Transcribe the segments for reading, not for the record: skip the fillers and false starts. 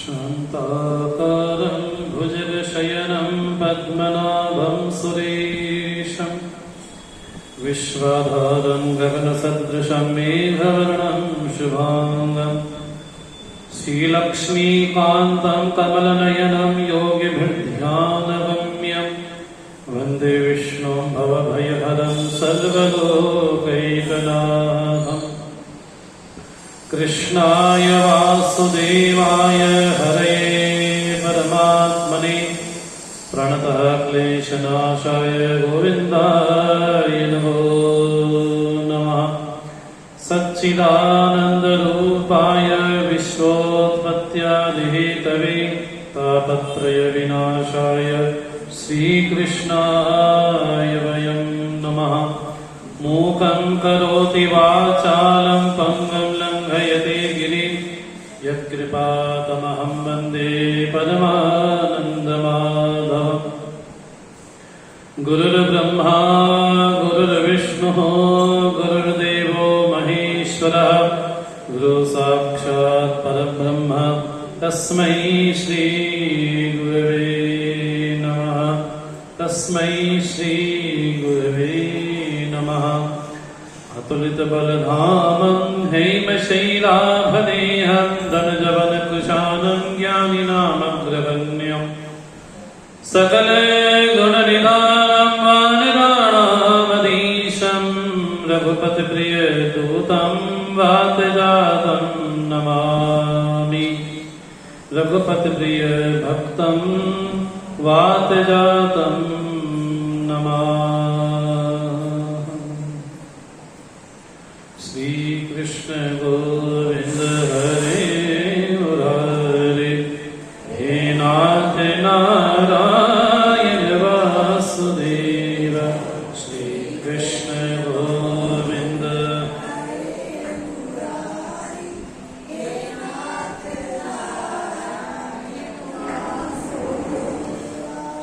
शान्ताकारं भुजगशयनं पद्मनाभं सुरेशं विश्वाधारं गगनसदृशं मेघवर्णं शुभांगं श्रीलक्ष्मीकान्तं कमलनयनं योगिभिर्ध्यानगम्यं वन्दे विष्णुं भवभयहरं सर्वलोकैकनाथम् कृष्णाय वासुदेवाय हरये परमात्मने प्रणतः क्लेशनाशाय गोविन्दाय नमो नमः। सच्चिदानन्दरूपाय विश्वोत्पत्त्यादिहेतवे तापत्रयविनाशाय श्रीकृष्णाय वयं नमः। मूकं करोति वाचालं पङ्गं लङ्घयते गिरिं यत्कृपातमहं वन्दे परमानन्दमाधवम्। गुरुर्ब्रह्मा गुरुर्विष्णुः गुरुर्देवो महेश्वरः गुरुसाक्षात् परब्रह्म तस्मै श्रीगुरवे नमः। तस्मै श्रीगुरवे नमः। अतुलितबलधामं हेमशैलाभदेहं धनजवनकुशानं ज्ञानिनामग्रगण्यं सकलगुणनिधानं वानराणामधीशं रघुपतिप्रियदूतं वातजातं नमामि। रघुपतिप्रियभक्तं वातजातं नमामि। श्रीकृष्ण गोविंद हरे मुरारे हे नाथ नारायण वासुदेव। श्रीकृष्ण गोविंद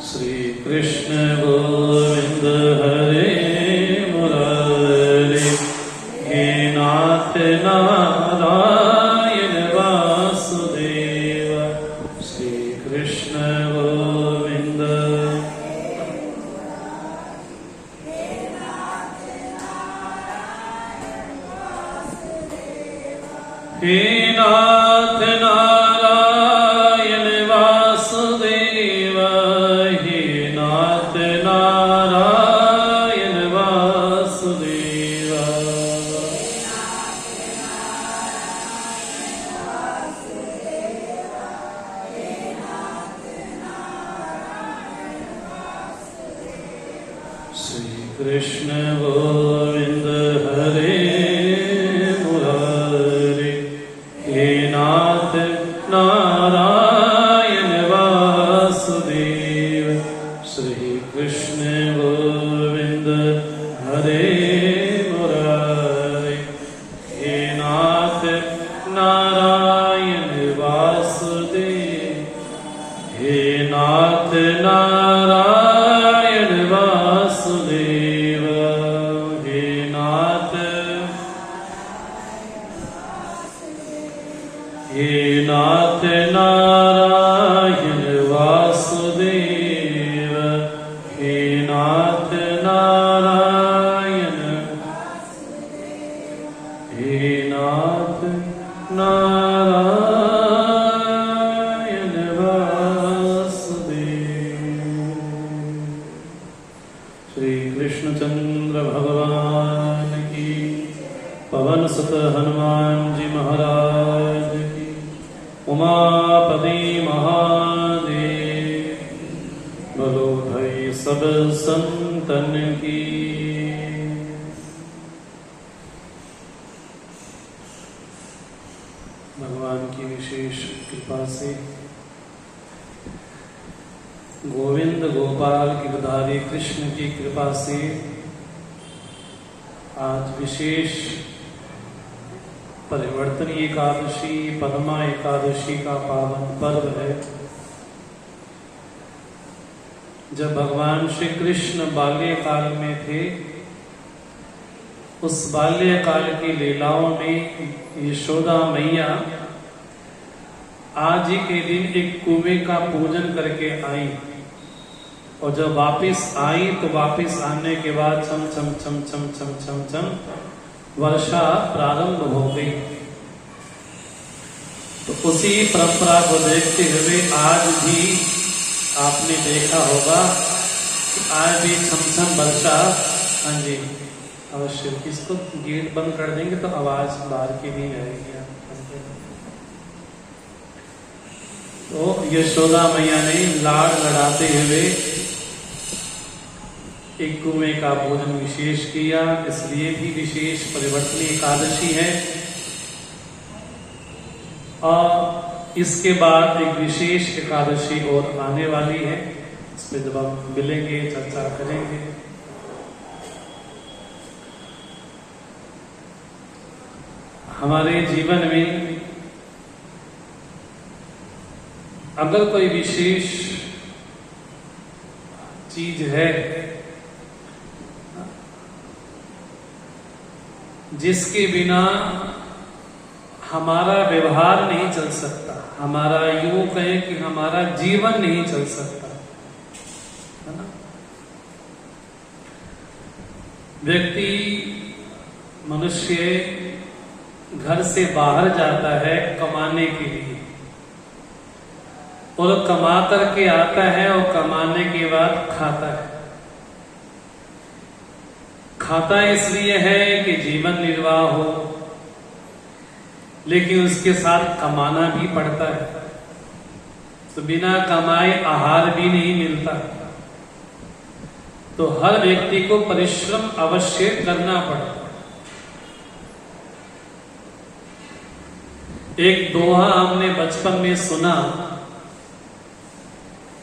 श्रीकृष्ण गोविंद हरे मुरारे हे नाथ नारायण वासुदेव। श्रीकृष्ण गोविंद हे नाथ नारायण वासुदेव। हे नाथ नारायण वासुदेव। श्रीकृष्ण गोविंद हरे मुरारे हे नाथ नारायण वासुदेव। श्रीकृष्ण गोविंद हरे मुरारे हे नाथ नारायण वासुदेव। हे नाथ नारायण वासुदेव। हे नाथ नारायण वासुदेव। हे नाथ नारायण हे नाथ नारायण वासुदेव। श्री कृष्णचंद्र भगवान की, पवन सुत हनुमान जी महाराज की, उमापति महादेव बोलो भाई सब संतन की। भगवान की विशेष कृपा से गोविंद गोपाल गिरधारी कृष्ण की कृपा से आज विशेष परिवर्तनी एकादशी पद्मा एकादशी का पावन पर्व है। जब भगवान श्री कृष्ण बाल्यकाल में थे उस बाल्यकाल की लीलाओं में यशोदा मैया आज ही के दिन एक कुएं का पूजन करके आई, और जब वापस आई तो वापस आने के बाद छम छम छम छम छम छम छम वर्षा प्रारंभ हो गई। तो उसी परंपरा को देखते हुए आज भी आपने देखा होगा कि आज भी छम छम वर्षा। हाँ जी अवश्य, इसको गेट बंद कर देंगे तो आवाज बाहर की नहीं आएगी। तो यशोदा मैया ने लाड़ लड़ाते हुए एक कुएं का भोजन विशेष किया, इसलिए भी विशेष परिवर्तनी एकादशी है। और इसके बाद एक विशेष एकादशी और आने वाली है, इस पर जब हम मिलेंगे चर्चा करेंगे। हमारे जीवन में अगर कोई विशेष चीज है जिसके बिना हमारा व्यवहार नहीं चल सकता, हमारा यूं कहें कि हमारा जीवन नहीं चल सकता, है ना। व्यक्ति मनुष्य घर से बाहर जाता है कमाने के लिए, और कमा करके आता है और कमाने के बाद खाता है। खाता इसलिए है कि जीवन निर्वाह हो, लेकिन उसके साथ कमाना भी पड़ता है। तो बिना कमाए आहार भी नहीं मिलता। तो हर व्यक्ति को परिश्रम अवश्य करना पड़ता है। एक दोहा हमने बचपन में सुना,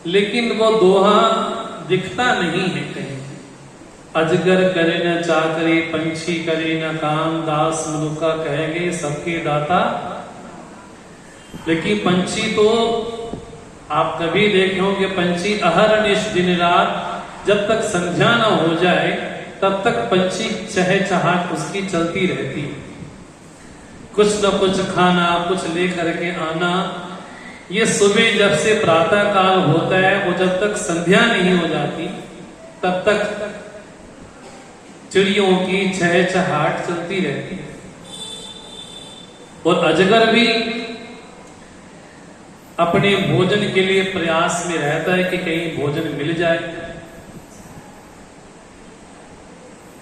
लेकिन वो दोहा दिखता नहीं है कहीं। अजगर करे न चाकरी, पंछी करे न काम, दास मनुका कहेंगे सबके दाता। लेकिन पंछी तो आप कभी देखे होंगे, पंछी अहरनिश दिन रात जब तक संध्या न हो जाए तब तक पंछी चहचहाट उसकी चलती रहती है। कुछ न कुछ खाना, कुछ लेकर के आना। ये सुबह जब से प्रातः काल होता है, वो जब तक संध्या नहीं हो जाती तब तक चिड़ियों की चहचहाट चलती रहती है। और अजगर भी अपने भोजन के लिए प्रयास में रहता है कि कहीं भोजन मिल जाए।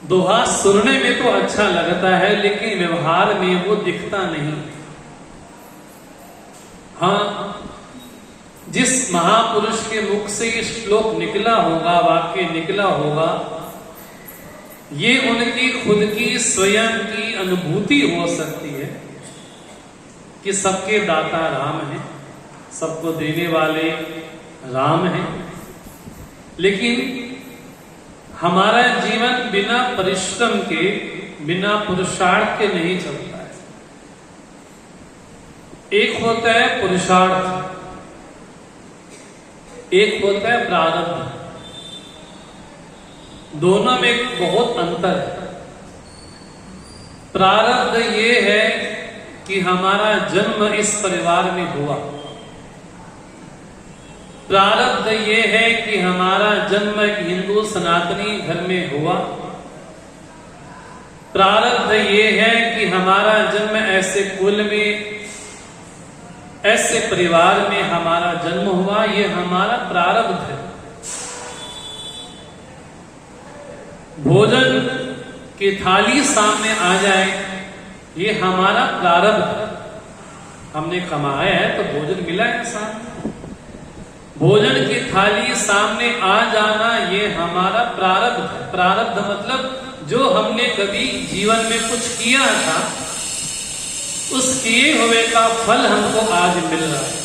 दोहा सुनने में तो अच्छा लगता है, लेकिन व्यवहार में वो दिखता नहीं। हाँ, जिस महापुरुष के मुख से ये श्लोक निकला होगा, वाक्य निकला होगा, ये उनकी खुद की स्वयं की अनुभूति हो सकती है कि सबके दाता राम हैं, सबको देने वाले राम हैं। लेकिन हमारा जीवन बिना परिश्रम के, बिना पुरुषार्थ के नहीं चलता है। एक होता है पुरुषार्थ, एक होता है प्रारब्ध। दोनों में एक बहुत अंतर है। प्रारब्ध ये है कि हमारा जन्म इस परिवार में हुआ। प्रारब्ध ये है कि हमारा जन्म एक हिंदू सनातनी घर में हुआ। प्रारब्ध ये है कि हमारा जन्म ऐसे कुल में, ऐसे परिवार में हमारा जन्म हुआ। ये हमारा प्रारब्ध है। भोजन की थाली सामने आ जाए, ये हमारा प्रारब्ध है। हमने कमाया है तो भोजन मिला है सामने। भोजन की थाली सामने आ जाना, ये हमारा प्रारब्ध है। प्रारब्ध मतलब जो हमने कभी जीवन में कुछ किया था, उस किए हुए का फल हमको आज मिल रहा है।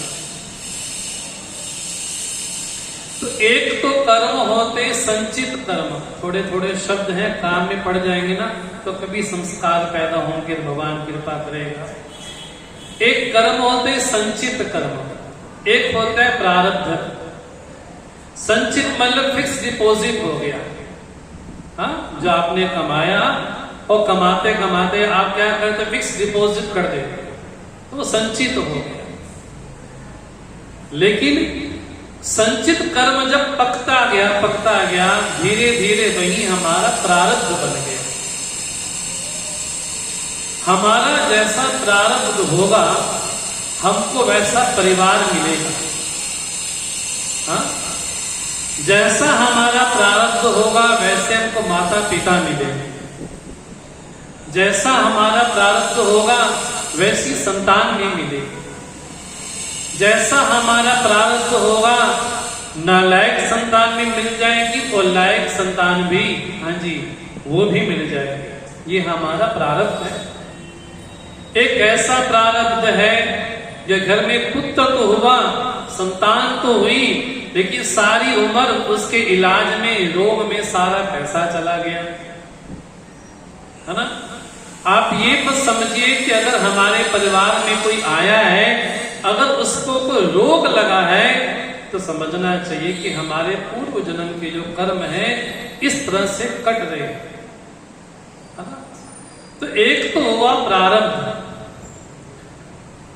तो एक तो कर्म होते संचित कर्म, थोड़े थोड़े शब्द हैं, काम में पड़ जाएंगे ना तो कभी संस्कार पैदा होंगे, भगवान कृपा करेगा। एक कर्म होते संचित कर्म, एक होता है प्रारब्ध। संचित मतलब फिक्स डिपॉजिट हो गया, हाँ, जो आपने कमाया और कमाते कमाते आप क्या करते, फिक्स डिपॉजिट कर देते, तो वो संचित हो गया। लेकिन संचित कर्म जब पकता गया धीरे धीरे वही हमारा प्रारब्ध बन गया। हमारा जैसा प्रारब्ध होगा हमको वैसा परिवार मिलेगा। हाँ? जैसा हमारा प्रारब्ध होगा वैसे हमको माता पिता मिलेंगे। जैसा हमारा प्रारब्ध होगा वैसी संतान भी मिलेगी। जैसा हमारा प्रारब्ध होगा नालायक संतान भी मिल जाएगी और लायक संतान भी, हाँ जी, वो भी मिल जाएगी। ये हमारा प्रारब्ध है। एक ऐसा प्रारब्ध है जो घर में पुत्र तो हुआ, संतान तो हुई, लेकिन सारी उम्र उसके इलाज में, रोग में सारा पैसा चला गया, है ना। आप ये मत समझिए कि अगर हमारे परिवार में कोई आया है, अगर उसको कोई रोग लगा है, तो समझना चाहिए कि हमारे पूर्व जन्म के जो कर्म है इस तरह से कट रहे हैं। तो एक तो हुआ प्रारब्ध,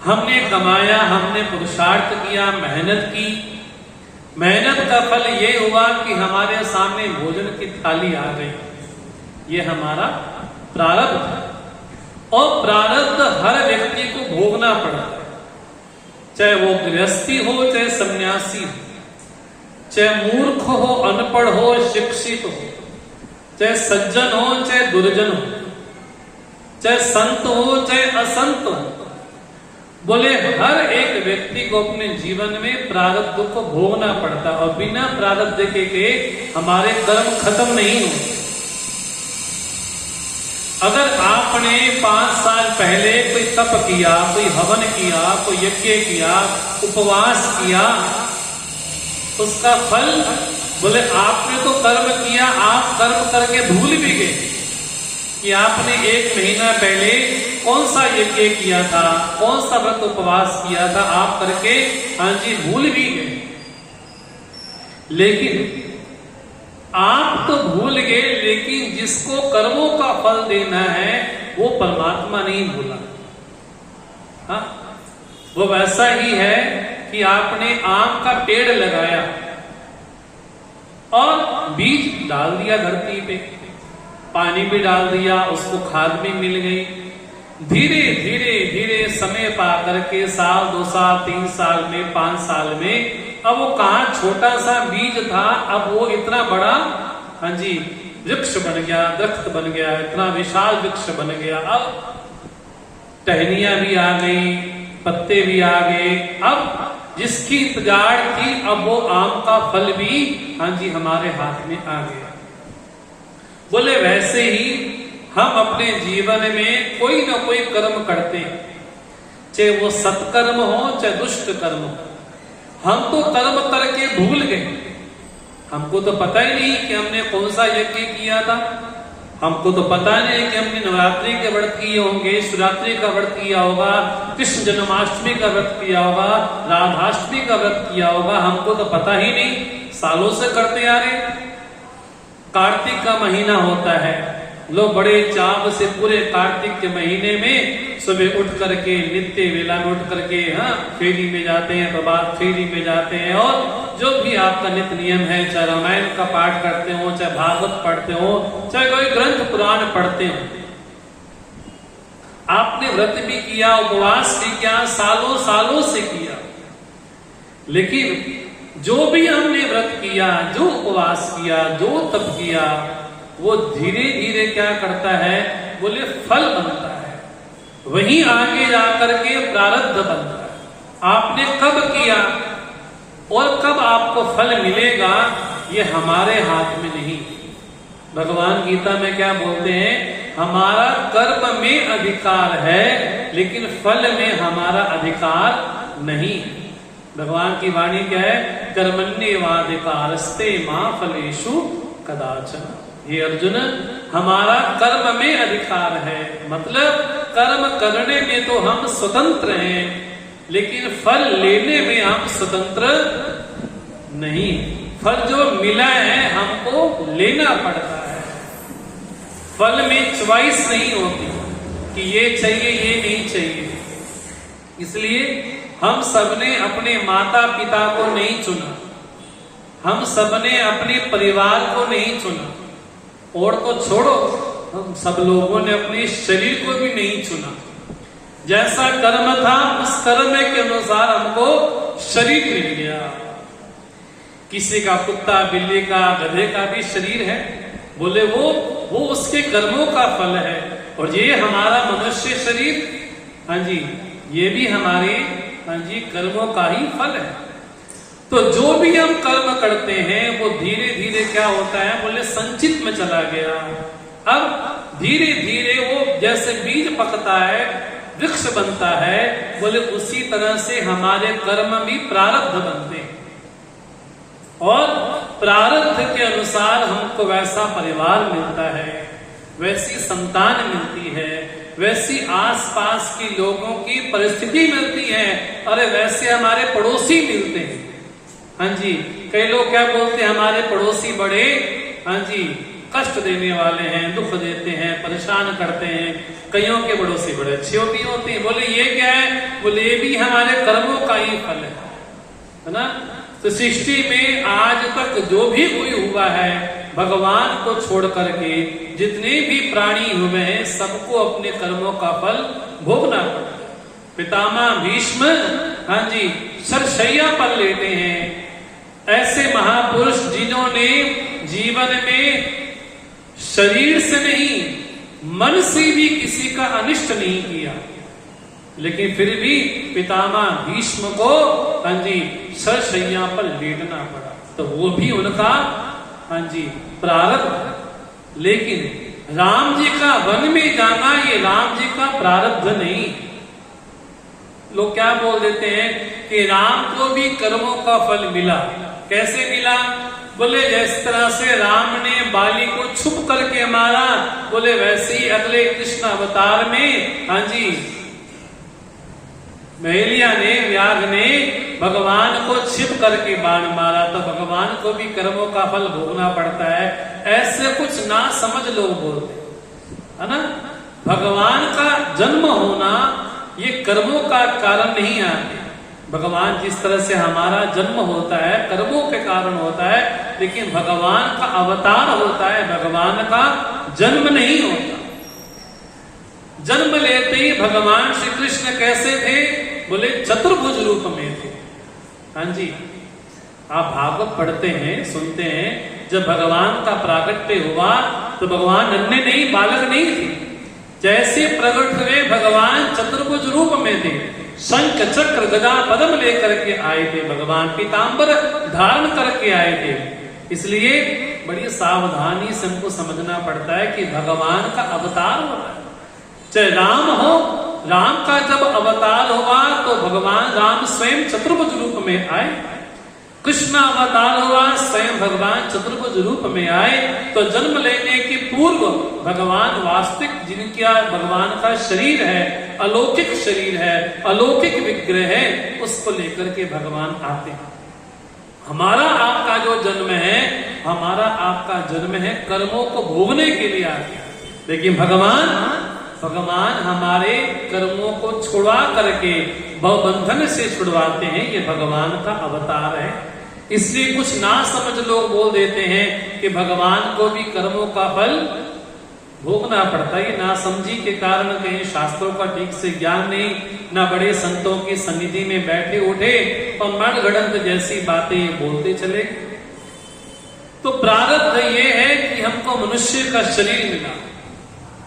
हमने कमाया, हमने पुरुषार्थ किया, मेहनत की, मेहनत का फल ये हुआ कि हमारे सामने भोजन की थाली आ गई, ये हमारा प्रारब्ध है। और प्रारब्ध हर व्यक्ति को भोगना पड़ता है, चाहे वो गृहस्थी हो, चाहे सन्यासी हो, चाहे मूर्ख हो, अनपढ़ हो, शिक्षित हो, चाहे सज्जन हो, चाहे दुर्जन हो, चाहे संत हो, चाहे असंत हो। बोले हर एक व्यक्ति को अपने जीवन में प्रारब्ध को भोगना पड़ता है, और बिना प्रारब्ध के हमारे कर्म खत्म नहीं हो। अगर आपने 5 साल पहले कोई तप किया, कोई हवन किया, कोई यज्ञ किया, उपवास किया, उसका फल, बोले आपने तो कर्म किया, आप कर्म करके भूल भी गए कि आपने 1 महीना पहले कौन सा यज्ञ किया था, कौन सा व्रत उपवास किया था, आप करके, हाँ जी, भूल भी गए। लेकिन आप तो भूल गए, लेकिन जिसको कर्मों का फल देना है वो परमात्मा नहीं भूला। हाँ, वो वैसा ही है कि आपने आम का पेड़ लगाया और बीज डाल दिया धरती पे, पानी भी डाल दिया, उसको खाद भी मिल गई। धीरे धीरे धीरे समय पा करके 1 साल, 2 साल, 3 साल में, 5 साल में, अब वो कहाँ छोटा सा बीज था, अब वो इतना बड़ा, हाँ जी, वृक्ष बन गया, दरख्त बन गया, इतना विशाल वृक्ष बन गया। अब टहनियां भी आ गई, पत्ते भी आ गए। अब जिसकी इंतजार थी, अब वो आम का फल भी, हाँ जी, हमारे हाथ में आ गया। बोले वैसे ही हम अपने जीवन में कोई ना कोई कर्म करते हैं, चाहे वो सत्कर्म हो, चाहे दुष्ट कर्म हो। हम तो कर्म करके भूल गए, हमको तो पता ही नहीं कि हमने कौन सा यज्ञ किया था, हमको तो पता नहीं कि हमने नवरात्रि के व्रत किए होंगे, शिवरात्रि का व्रत किया होगा, कृष्ण जन्माष्टमी का व्रत किया होगा, राधाष्टमी का व्रत किया होगा, हमको तो पता ही नहीं, सालों से करते आ रहे। कार्तिक का महीना होता है, लोग बड़े चाव से पूरे कार्तिक के महीने में सुबह उठ करके, नित्य वेला में उठ करके, हाँ, फेरी में जाते हैं, प्रभात फेरी में जाते हैं, और जो भी आपका नित्य नियम है, चाहे रामायण का पाठ करते हो, चाहे भागवत पढ़ते हो, चाहे कोई ग्रंथ पुराण पढ़ते हो, आपने व्रत भी किया, उपवास भी किया, सालों सालों से किया। लेकिन जो भी हमने व्रत किया, जो उपवास किया, जो तप किया, वो धीरे धीरे क्या करता है, बोले फल बनता है, वहीं आगे जाकर के प्रारब्ध बनता है। आपने कब किया और कब आपको फल मिलेगा, ये हमारे हाथ में नहीं। भगवान गीता में क्या बोलते हैं, हमारा कर्म में अधिकार है, लेकिन फल में हमारा अधिकार नहीं। भगवान की वाणी क्या है, कर्मण्येवाधिकारस्ते मा फलेषु कदाचन। ये अर्जुन, हमारा कर्म में अधिकार है, मतलब कर्म करने में तो हम स्वतंत्र हैं, लेकिन फल लेने में हम स्वतंत्र नहीं। फल जो मिला है हमको लेना पड़ता है। फल में चॉइस नहीं होती कि ये चाहिए, ये नहीं चाहिए। इसलिए हम सबने अपने माता पिता को नहीं चुना, हम सबने अपने परिवार को नहीं चुना, और तो छोड़ो हम सब लोगों ने अपने शरीर को भी नहीं चुना। जैसा कर्म था उस कर्म के अनुसार हमको शरीर मिल गया। किसी का कुत्ता, बिल्ली का, गधे का भी शरीर है, बोले वो उसके कर्मों का फल है। और ये हमारा मनुष्य शरीर, हाँ जी, ये भी हमारे, हाँ जी, कर्मों का ही फल है। तो जो भी हम कर्म करते हैं वो धीरे धीरे क्या होता है, बोले संचित में चला गया। अब धीरे धीरे वो जैसे बीज पकता है, वृक्ष बनता है, बोले उसी तरह से हमारे कर्म भी प्रारब्ध बनते हैं, और प्रारब्ध के अनुसार हमको वैसा परिवार मिलता है, वैसी संतान मिलती है, वैसी आसपास की लोगों की परिस्थिति मिलती है, अरे वैसे हमारे पड़ोसी मिलते हैं। हाँ जी, कई लोग क्या बोलते हैं, हमारे पड़ोसी बड़े, हाँ जी, कष्ट देने वाले हैं, दुख देते हैं, परेशान करते हैं। कईयों के पड़ोसी बड़े अच्छे भी होते हैं। बोले ये क्या है, बोले ये भी हमारे कर्मों का ही फल है ना। तो सृष्टि में आज तक जो भी कोई हुआ है, भगवान को छोड़ करके जितने भी प्राणी हुए हैं, सबको अपने कर्मों का फल भोगना पड़ा। पितामह भीष्म, हाँ जी, सरशैया पर लेटे हैं। ऐसे महापुरुष जिन्होंने जीवन में शरीर से नहीं, मन से भी किसी का अनिष्ट नहीं किया, लेकिन फिर भी पितामह भीष्म को, हाँ जी, सरशैया पर लेटना पड़ा। तो वो भी उनका, हाँ जी, प्रारब्ध। लेकिन राम जी का वन में जाना ये राम जी का प्रारब्ध नहीं। लोग क्या बोल देते हैं कि राम को भी कर्मों का फल मिला। कैसे मिला, बोले जिस तरह से राम ने बाली को छुप करके मारा, बोले वैसे ही अगले कृष्ण अवतार में, हाँ जी, महेलिया ने, व्याघ्र ने भगवान को छिप करके बाण मारा। तो भगवान को भी कर्मों का फल भोगना पड़ता है। ऐसे कुछ ना समझ लोग बोलते है ना। भगवान का जन्म होना ये कर्मों का कारण नहीं आते। भगवान जिस तरह से हमारा जन्म होता है कर्मों के कारण होता है, लेकिन भगवान का अवतार होता है, भगवान का जन्म नहीं होता। जन्म लेते ही भगवान श्री कृष्ण कैसे थे, बोले चतुर्भुज रूप में थे। हाँ जी, आप भागवत पढ़ते हैं, सुनते हैं, जब भगवान का प्राकट्य हुआ तो भगवान नन्हे नहीं, बालक नहीं थे। जैसे प्रकट हुए भगवान चतुर्भुज रूप में थे। शंख चक्र गदा पद्म लेकर के आए थे भगवान, पीतांबर धारण करके आए थे। इसलिए बड़ी सावधानी से हमको समझना पड़ता है कि भगवान का अवतार होता है। चाहे राम हो, राम का जब अवतार हुआ तो भगवान राम स्वयं चतुर्भुज रूप में आए। कृष्ण अवतार हुआ, स्वयं भगवान चतुर्भुज रूप में आए। तो जन्म लेने के पूर्व भगवान वास्तविक जिनका भगवान का शरीर है, अलौकिक शरीर है, अलौकिक विग्रह है, उसको लेकर के भगवान आते हैं। हमारा आपका जो जन्म है, हमारा आपका जन्म है कर्मों को भोगने के लिए आते हैं। लेकिन भगवान हमारे कर्मों को छुड़वा करके भवबंधन से छुड़वाते हैं। ये भगवान का अवतार है। इसलिए कुछ ना समझ लोग बोल देते हैं कि भगवान को भी कर्मों का फल भोगना पड़ता है। ये नासमझी के कारण कहीं शास्त्रों का ठीक से ज्ञान नहीं, ना बड़े संतों की सन्निधि में बैठे उठे और मनगढ़ंत जैसी बातें बोलते चले। तो प्रारब्ध ये है कि हमको मनुष्य का शरीर मिला।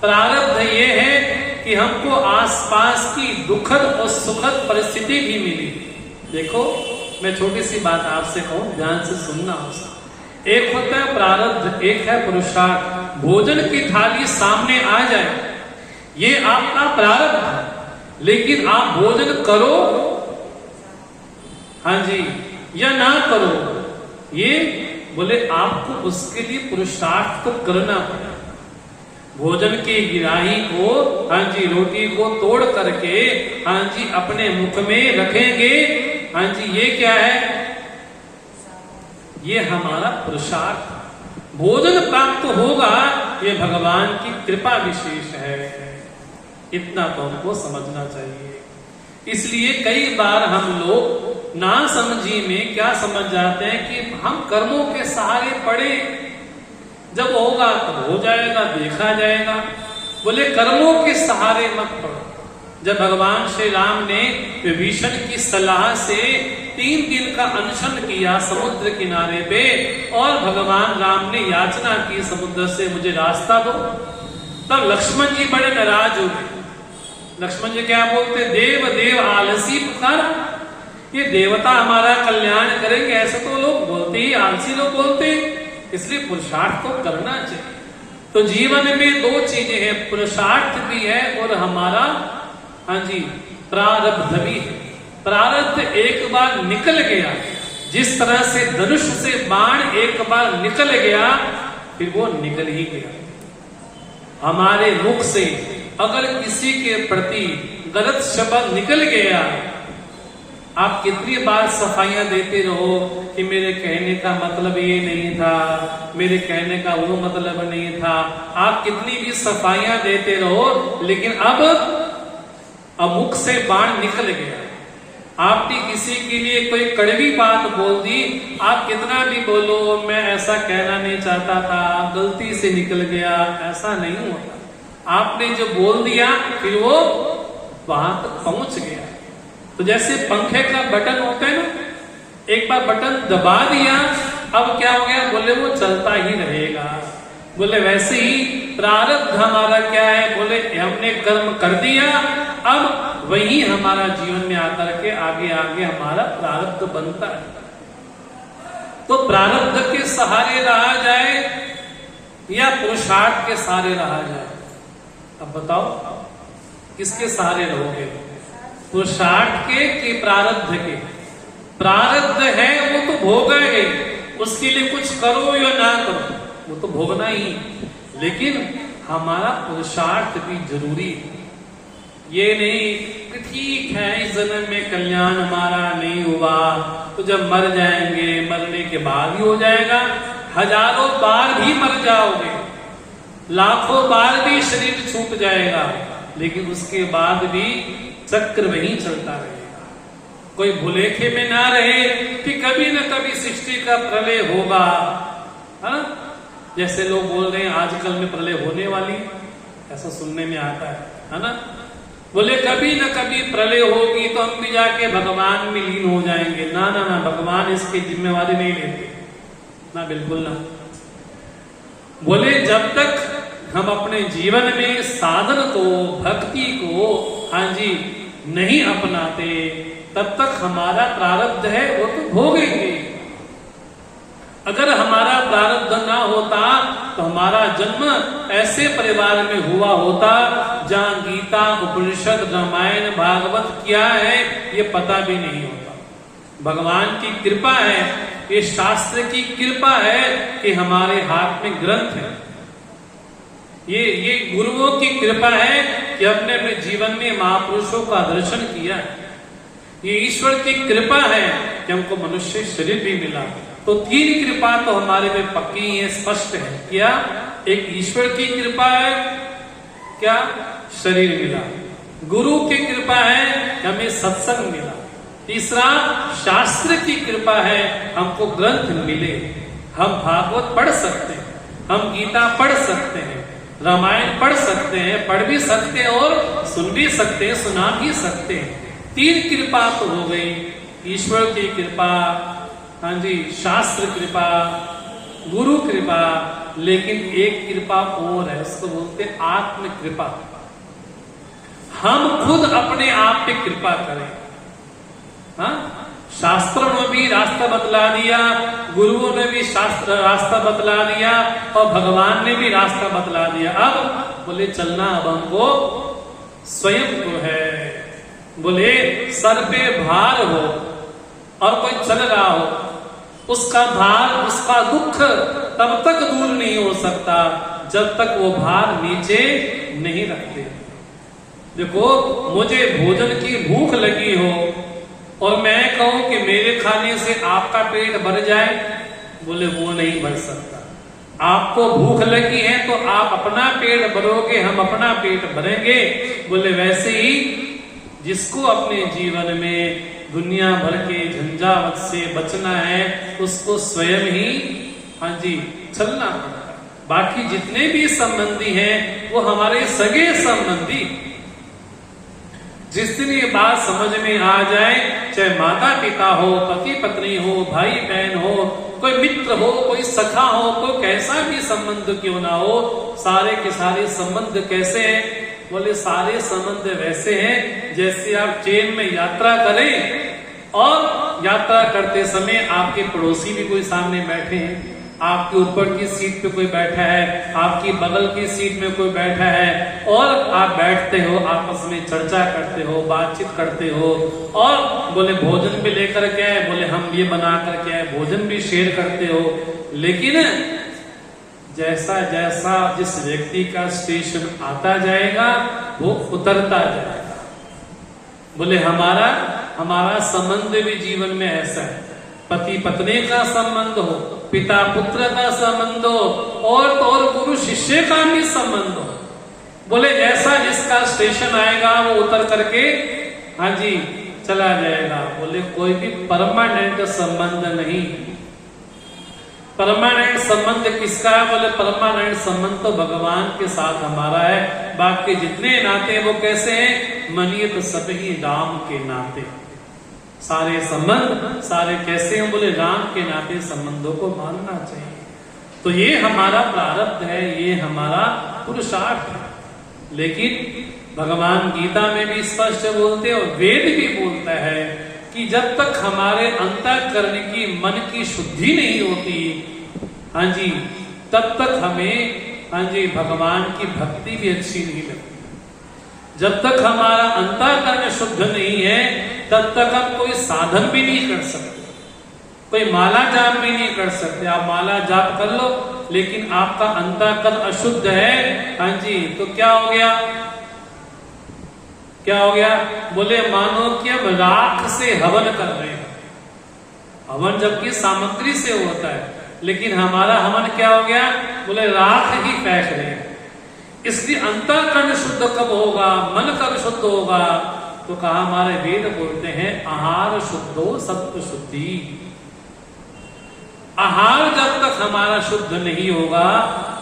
प्रारब्ध ये है कि हमको आसपास की दुखद और सुखद परिस्थिति भी मिली। देखो, मैं छोटी सी बात आपसे कहूं, ध्यान से सुनना। एक होता है प्रारब्ध, एक है पुरुषार्थ। भोजन की थाली सामने आ जाए, ये आपका प्रारब्ध है। लेकिन आप भोजन करो, हाँ जी, या ना करो, ये बोले आपको उसके लिए पुरुषार्थ तो करना पड़ेगा। भोजन की गिराही को, हाँ जी, रोटी को तोड़ करके, हाँ जी, अपने मुख में रखेंगे। हाँ जी, ये क्या है, ये हमारा पुरुषार्थ। भोजन प्राप्त होगा, ये भगवान की कृपा विशेष है। इतना तो हमको समझना चाहिए। इसलिए कई बार हम लोग ना समझी में क्या समझ जाते हैं कि हम कर्मों के सहारे पड़े, जब होगा तब हो जाएगा, देखा जाएगा। बोले कर्मों के सहारे मत पड़ो। जब भगवान श्री राम ने विभीषण की सलाह से 3 दिन का अनशन किया समुद्र किनारे पे, और भगवान राम ने याचना की समुद्र से मुझे रास्ता दो, तब लक्ष्मण जी बड़े नाराज हो गए। लक्ष्मण जी क्या बोलते, देव देव आलसी पुकारा, ये देवता हमारा कल्याण करेंगे ऐसे तो लोग बोलते ही, आलसी लोग बोलते, इसलिए पुरुषार्थ तो करना चाहिए। तो जीवन में 2 चीजें हैं, पुरुषार्थ भी है और हमारा हाँ जी प्रारब्ध भी है। प्रारब्ध एक बार निकल गया, जिस तरह से धनुष से बाण एक बार निकल गया फिर वो निकल ही गया। हमारे मुख से अगर किसी के प्रति गलत शब्द निकल गया, आप कितनी बार सफाइयां देते रहो कि मेरे कहने का मतलब ये नहीं था, मेरे कहने का वो मतलब नहीं था, आप कितनी भी सफाइयां देते रहो, लेकिन अब मुख से बाण निकल गया। आपने किसी के लिए कोई कड़वी बात बोल दी, आप कितना भी बोलो मैं ऐसा कहना नहीं चाहता था, गलती से निकल गया, ऐसा नहीं होता। आपने जो बोल दिया फिर वो वहां तक पहुंच गया। तो जैसे पंखे का बटन होता है ना, एक बार बटन दबा दिया, अब क्या हो गया, बोले वो चलता ही रहेगा। बोले वैसे ही प्रारब्ध हमारा क्या है, बोले हमने कर्म कर दिया, अब वही हमारा जीवन में आकर के आगे आगे हमारा प्रारब्ध बनता है। तो प्रारब्ध के सहारे रहा जाए या पुरुषार्थ के सहारे रहा जाए, अब बताओ किसके सहारे रहोगे, पुरुषार्थ के कि प्रारब्ध के? प्रारब्ध है वो तो भोगा है, उसके लिए कुछ करो या ना करो वो तो भोगना ही, लेकिन हमारा पुरुषार्थ भी जरूरी है। ये नहीं कि ठीक है इस जन्म में कल्याण हमारा नहीं हुआ तो जब मर जाएंगे मरने के बाद ही हो जाएगा। हजारों बार भी मर जाओगे, लाखों बार भी शरीर छूट जाएगा, लेकिन उसके बाद भी चक्र वहीं चलता रहेगा। कोई भुलेखे में ना रहे कि कभी न कभी सृष्टि का प्रलय होगा। है जैसे लोग बोल रहे हैं आजकल में प्रलय होने वाली, ऐसा सुनने में आता है ना। बोले कभी न कभी प्रलय होगी तो हम भी जाके भगवान में लीन हो जाएंगे। ना ना ना, भगवान इसकी जिम्मेवारी नहीं लेते ना, बिल्कुल ना। बोले जब तक हम अपने जीवन में साधन को, भक्ति को हाँ जी नहीं अपनाते, तब तक हमारा प्रारब्ध है वो तो भोगेंगे। अगर हमारा प्रारब्ध ना होता तो हमारा जन्म ऐसे परिवार में हुआ होता जहां गीता, उपनिषद, रामायण, भागवत क्या है ये पता भी नहीं होता। भगवान की कृपा है, ये शास्त्र की कृपा है कि हमारे हाथ में ग्रंथ है। ये गुरुओं की कृपा है कि हमने अपने जीवन में महापुरुषों का दर्शन किया। ये ईश्वर की कृपा है कि हमको मनुष्य शरीर भी मिला। तो 3 कृपा तो हमारे में पक्की है, स्पष्ट है। क्या? एक ईश्वर की कृपा है, क्या? शरीर मिला। गुरु की कृपा है, हमें सत्संग मिला। तीसरा शास्त्र की कृपा है, हमको ग्रंथ मिले, हम भागवत पढ़ सकते हैं, हम गीता पढ़ सकते हैं, रामायण पढ़ सकते हैं, पढ़ भी सकते हैं और सुन भी सकते हैं, सुना भी सकते हैं। 3 कृपा तो हो गई, ईश्वर की कृपा, हाँ जी शास्त्र कृपा, गुरु कृपा, लेकिन एक कृपा और है, उसको बोलते आत्म कृपा। हम खुद अपने आप पे कृपा करें। हाँ, शास्त्रों ने भी रास्ता बतला दिया, गुरुओं ने भी शास्त्र रास्ता बतला दिया और भगवान ने भी रास्ता बतला दिया। अब बोले चलना अब हमको स्वयं को है। बोले सर पे भार हो और कोई चल रहा हो, उसका भार, उसका दुख तब तक दूर नहीं हो सकता जब तक वो भार नीचे नहीं रखते। देखो मुझे भोजन की भूख लगी हो और मैं कहूं कि मेरे खाने से आपका पेट भर जाए, बोले वो नहीं भर सकता। आपको भूख लगी है तो आप अपना पेट भरोगे, हम अपना पेट भरेंगे। बोले वैसे ही जिसको अपने जीवन में दुनिया भर के झंझावत से बचना है उसको स्वयं ही हाँ जी चलना पड़ेगा। बाकी जितने भी संबंधी हैं वो हमारे सगे संबंधी। जिस दिन ये बात समझ में आ जाए, चाहे माता पिता हो, पति पत्नी हो, भाई बहन हो, कोई मित्र हो, कोई सखा हो, कोई कैसा भी संबंध क्यों ना हो, सारे के सारे संबंध कैसे हैं? बोले सारे संबंध वैसे हैं जैसे आप ट्रेन में यात्रा करें और यात्रा करते समय आपके पड़ोसी भी कोई सामने बैठे हैं, आपके ऊपर की सीट पे कोई बैठा है, आपकी बगल की सीट में कोई बैठा है और आप बैठते हो, आपस में चर्चा करते हो, बातचीत करते हो और बोले भोजन भी लेकर के आए, बोले हम ये बना करके आए, भोजन भी शेयर करते हो। लेकिन जैसा जैसा जिस व्यक्ति का स्टेशन आता जाएगा वो उतरता जाएगा। बोले हमारा संबंध भी जीवन में ऐसा है, पति पत्नी का संबंध हो, पिता पुत्र का संबंध हो और तो और गुरु शिष्य का भी संबंध हो। बोले जैसा जिसका स्टेशन आएगा वो उतर करके हाँ जी चला जाएगा। बोले कोई भी परमानेंट संबंध नहीं। परमानेंट संबंध किसका है? बोले परमानेंट संबंध तो भगवान के साथ हमारा है। बाकी जितने नाते वो कैसे हैं? मनियत सभी राम के नाते। सारे संबंध सारे कैसे हैं? बोले राम के नाते संबंधों को मानना चाहिए। तो ये हमारा प्रारब्ध है, ये हमारा पुरुषार्थ है। लेकिन भगवान गीता में भी स्पष्ट बोलते हैं और वेद भी बोलता है कि जब तक हमारे अंतःकरण की मन की शुद्धि नहीं होती हाँ जी तब तक हमें हाँ जी भगवान की भक्ति भी अच्छी नहीं लगती। जब तक हमारा अंतःकरण शुद्ध नहीं है तब तक हम कोई साधन भी नहीं कर सकते, कोई माला जाप भी नहीं कर सकते। आप माला जाप कर लो लेकिन आपका अंतःकरण अशुद्ध है हाँ जी तो क्या हो गया? क्या हो गया? बोले मानो कि हम राख से हवन कर रहे हैं। हवन जबकि सामग्री से होता है लेकिन हमारा हवन क्या हो गया? बोले राख ही फेंक रहे हैं। इसलिए अंतःकरण शुद्ध कब होगा, मन कब शुद्ध होगा? तो कहा हमारे वेद बोलते हैं आहार शुद्धो सत्व शुद्धि। आहार जब तक हमारा शुद्ध नहीं होगा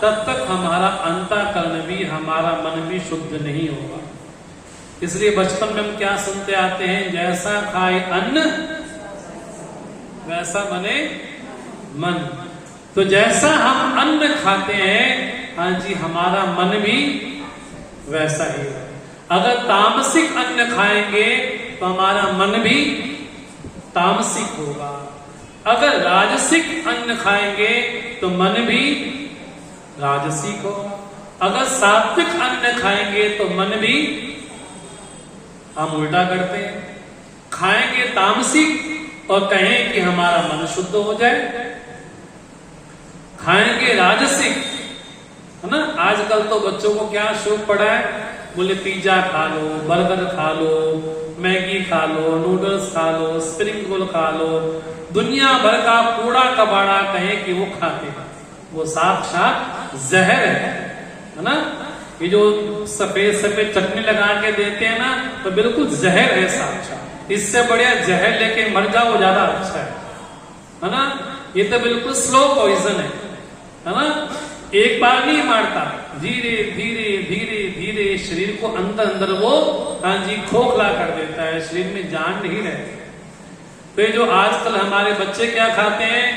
तब तक हमारा अंतःकरण भी हमारा मन भी शुद्ध नहीं होगा। इसलिए बचपन में हम क्या सुनते आते हैं? जैसा खाए अन्न वैसा बने मन। तो जैसा हम अन्न खाते हैं हाँ जी हमारा मन भी वैसा ही है। अगर तामसिक अन्न खाएंगे तो हमारा मन भी तामसिक होगा। अगर राजसिक अन्न खाएंगे तो मन भी राजसिक होगा। अगर सात्विक अन्न खाएंगे तो मन भी, हम उल्टा करते हैं, खाएंगे तामसिक और कहें कि हमारा मन शुद्ध हो जाए, खाएंगे राजसिक है ना। आजकल तो बच्चों को क्या शौक पड़ा है? बोले पिज्जा खा लो, बर्गर खा लो, मैगी खा लो, नूडल्स खा लो, स्प्रिंग रोल खा लो, दुनिया भर का कूड़ा कबाड़ा कहें कि वो खाते हैं। वो साक्षात जहर है ना। ये जो सफेद सफेद चटनी लगा के देते हैं ना तो बिल्कुल जहर है साक्षात। इससे बढ़िया जहर लेके मर जाओ ज्यादा अच्छा है ना। ये तो बिल्कुल स्लो पॉइजन है ना। एक बार नहीं मारता, धीरे धीरे धीरे धीरे शरीर को अंदर अंदर वो हाँ जी खोखला कर देता है, शरीर में जान नहीं रहती। तो ये जो आजकल हमारे बच्चे क्या खाते हैं?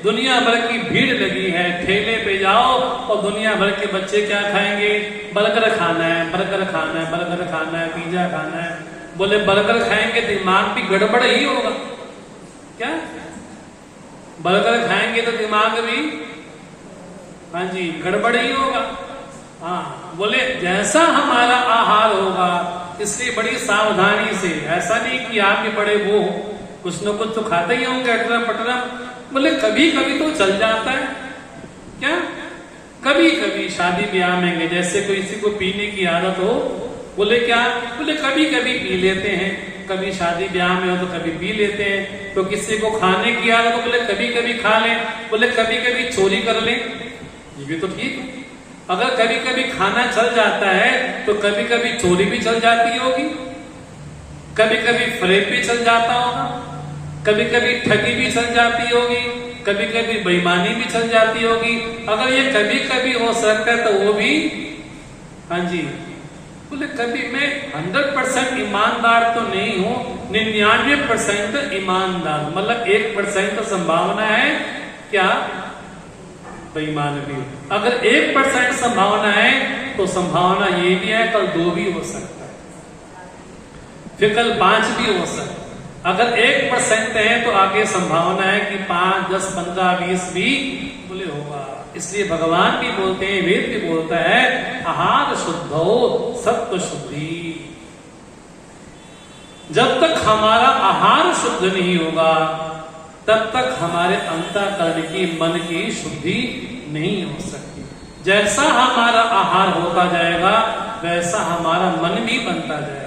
दुनिया भर की भीड़ लगी है, ठेले पे जाओ और दुनिया भर के बच्चे क्या खाएंगे? बर्गर खाना है, बर्गर खाना है, बर्गर खाना है, पिज्जा खाना है। बोले बर्गर खाएंगे दिमाग भी गड़बड़ ही होगा क्या? बर्गर खाएंगे तो दिमाग भी हाँ जी गड़बड़ ही होगा। हाँ बोले जैसा हमारा आहार होगा, इसलिए बड़ी सावधानी से, ऐसा नहीं कि आप भी बड़े वो कुछ न कुछ तो खाते ही होंगे अटरम पटरम। बोले कभी कभी तो चल जाता है क्या? कभी कभी शादी ब्याह में जैसे किसी को पीने की आदत हो, बोले क्या? बोले कभी कभी पी लेते हैं, कभी शादी ब्याह में हो तो कभी पी लेते हैं। तो किसी को खाने की आदत हो, बोले कभी कभी खा लें, बोले कभी कभी चोरी कर लें, ये भी तो ठीक है। अगर कभी कभी खाना चल जाता है तो कभी कभी चोरी भी चल जाती होगी कभी कभी फ्रेब भी चल जाता होगा, कभी कभी ठगी भी चल जाती होगी, कभी कभी बेईमानी भी चल जाती होगी। अगर ये कभी कभी हो सकता है तो वो भी, हाँ जी, बोले कभी मैं 100% ईमानदार तो नहीं हूं, 99% ईमानदार, मतलब 1% संभावना है क्या बेईमान भी। अगर 1% संभावना है तो संभावना ये भी है कल 2 भी हो सकता है, फिर कल 5 भी हो सकता है। अगर 1% है तो आगे संभावना है कि 5, 10, 15, 20 भी बोले होगा। इसलिए भगवान भी बोलते हैं, वेद भी बोलता है, आहार शुद्धो सत्व शुद्धि। जब तक हमारा आहार शुद्ध नहीं होगा तब तक हमारे अंतःकरण की, मन की शुद्धि नहीं हो सकती। जैसा हमारा आहार होता जाएगा वैसा हमारा मन भी बनता जाएगा।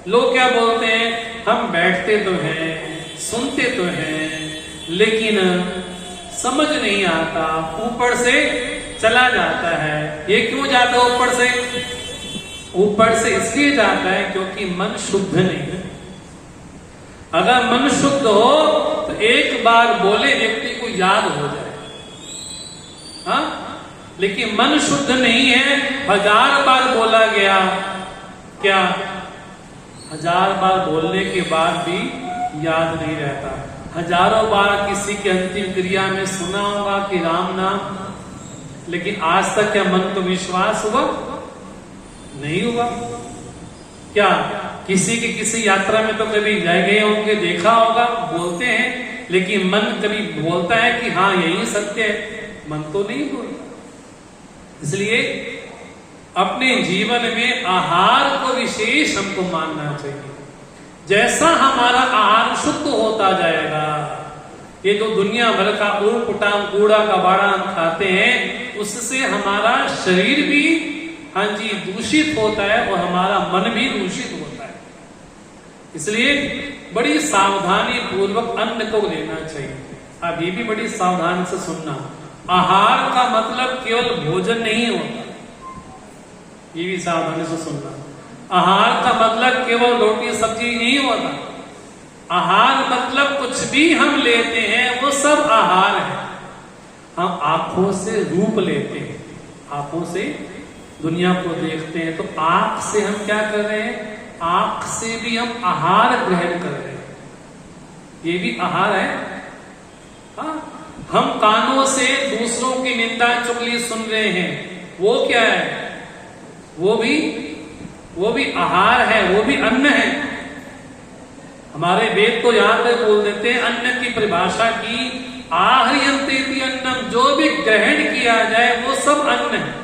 लोग क्या बोलते हैं, हम बैठते तो हैं, सुनते तो हैं, लेकिन समझ नहीं आता, ऊपर से चला जाता है। ये क्यों जाता है ऊपर से? ऊपर से इसलिए जाता है क्योंकि मन शुद्ध नहीं है। अगर मन शुद्ध हो तो एक बार बोले व्यक्ति को याद हो जाए, हाँ? लेकिन मन शुद्ध नहीं है, 1000 बार बोला गया, क्या 1000 बार बोलने के बाद भी याद नहीं रहता। हजारों बार किसी की अंतिम क्रिया में सुना होगा कि राम नाम, लेकिन आज तक क्या मन को विश्वास हुआ? नहीं हुआ। क्या किसी की किसी यात्रा में तो कभी गए होंगे, देखा होगा, बोलते हैं, लेकिन मन कभी बोलता है कि हाँ यही सत्य है? मन तो नहीं बोलता। इसलिए अपने जीवन में आहार को विशेष हमको मानना चाहिए। जैसा हमारा आहार शुद्ध होता जाएगा, ये जो दुनिया भर का ऊट-पटांग, कूड़ा कबाड़ा हम खाते हैं, उससे हमारा शरीर भी, हाँ जी, दूषित होता है और हमारा मन भी दूषित होता है। इसलिए बड़ी सावधानी पूर्वक अन्न को लेना चाहिए। अब ये भी बड़ी सावधानी से सुनना, आहार का मतलब केवल भोजन नहीं होता, ये भी सावधानी से सुनना। आहार का मतलब केवल रोटी सब्जी नहीं होता। आहार मतलब कुछ भी हम लेते हैं वो सब आहार है। हम आंखों से रूप लेते हैं, आंखों से दुनिया को देखते हैं, तो आंख से हम क्या कर रहे हैं? आंख से भी हम आहार ग्रहण कर रहे हैं, ये भी आहार है। हाँ? हम कानों से दूसरों की निंदा चुगली सुन रहे हैं, वो क्या है? वो भी आहार है, वो भी अन्न है। हमारे वेद तो यहां तक बोल देते हैं, अन्न की परिभाषा की, आहरियन्ते इति अन्नम, जो भी ग्रहण किया जाए वो सब अन्न है।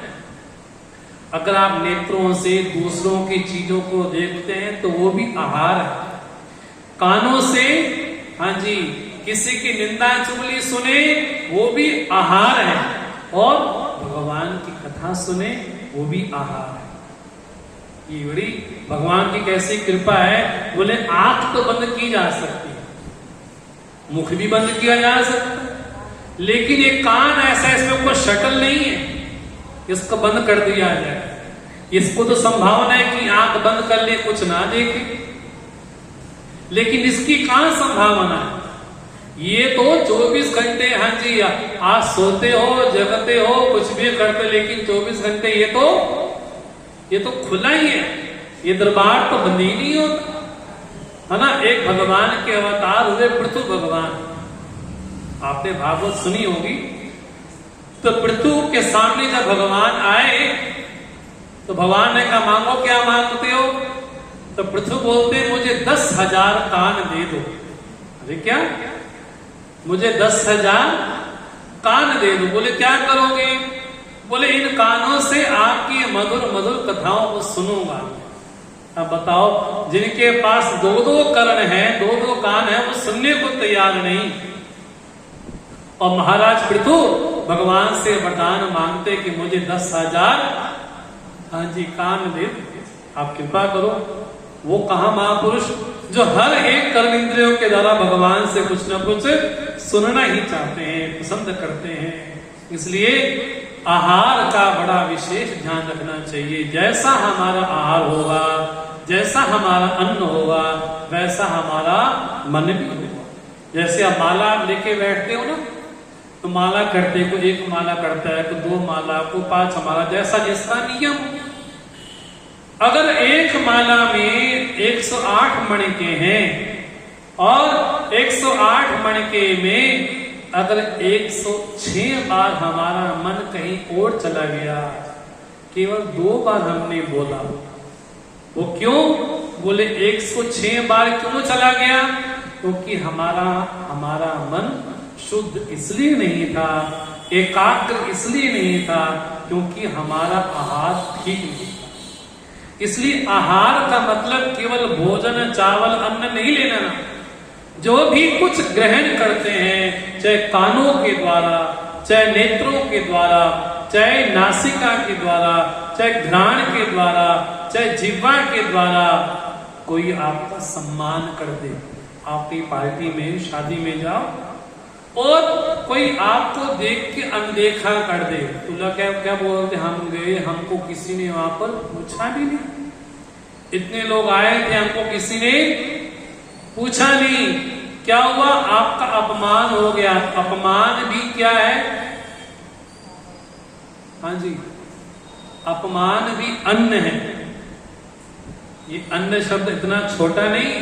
अगर आप नेत्रों से दूसरों की चीजों को देखते हैं तो वो भी आहार है। कानों से, हाँ जी, किसी की निंदा चुगली सुने वो भी आहार है, और भगवान की कथा सुने वो भी आहार है। ये बड़ी भगवान की कैसी कृपा है। बोले आंख तो बंद की जा सकती है, मुख भी बंद किया जा सकता है, लेकिन ये कान ऐसा, इसमें कोई शटल नहीं है, इसको बंद कर दिया जाए। इसको तो संभावना है कि आंख बंद कर ले, कुछ ना देखे, लेकिन इसकी कहां संभावना है? ये तो 24 घंटे, हाँ जी, आज सोते हो, जगते हो, कुछ भी करते, लेकिन 24 घंटे ये तो खुला ही है, ये दरबार तो बंद ही नहीं होता, है ना। एक भगवान के अवतार हुए पृथु भगवान, आपने भागवत सुनी होगी। तो पृथु के सामने जब भगवान आए तो भगवान ने कहा, मांगो क्या मांगते हो? तो पृथु बोलते, मुझे 10,000 कान दे दो। अरे क्या? मुझे 10,000 कान दे दो। बोले क्या करोगे? बोले इन कानों से आपकी मधुर मधुर कथाओं को सुनूंगा। अब बताओ, जिनके पास 2-2 कर्ण है, 2-2 कान है, वो सुनने को तैयार नहीं। और महाराज पृथु भगवान से वरदान मांगते कि मुझे 10,000, हाँ जी, कान दे, आप कृपा करो। वो कहा महापुरुष जो हर एक कर्म इंद्रियों के द्वारा भगवान से कुछ न कुछ सुनना ही चाहते हैं, पसंद करते हैं। इसलिए आहार का बड़ा विशेष ध्यान रखना चाहिए। जैसा हमारा आहार होगा, जैसा हमारा अन्न होगा वैसा हमारा मन भी होगा। जैसे आप माला लेके बैठते हो ना, तो माला करते को एक माला करता है, तो 2 माला को 5 माला, जैसा जिसका नियम। अगर एक माला में 108 मणके हैं और 108 मणके में अगर 106 बार हमारा मन कहीं और चला गया, केवल 2 बार हमने बोला, वो क्यों? बोले 106 बार क्यों चला गया? क्योंकि हमारा मन शुद्ध इसलिए नहीं था, एकाग्र इसलिए नहीं था क्योंकि हमारा आहार ठीक नहीं था। इसलिए आहार का मतलब केवल भोजन, चावल, अन्न नहीं लेना। जो भी कुछ ग्रहण करते हैं, चाहे कानों के द्वारा, चाहे नेत्रों के द्वारा, चाहे नासिका के द्वारा, चाहे घ्राण के द्वारा, चाहे जिह्वा के द्वारा, कोई आपका सम्मान कर दे, आपकी पार्टी में, शादी में जाओ और कोई आपको देख के अनदेखा कर दे, तो लोग क्या बोलते, हम गए, हमको किसी ने वहां पर पूछा भी नहीं, इतने लोग आए थे, हमको किसी ने पूछा नहीं। क्या हुआ? आपका अपमान हो गया। अपमान भी क्या है? हाँ जी, अपमान भी अन्न है। ये अन्न शब्द इतना छोटा नहीं।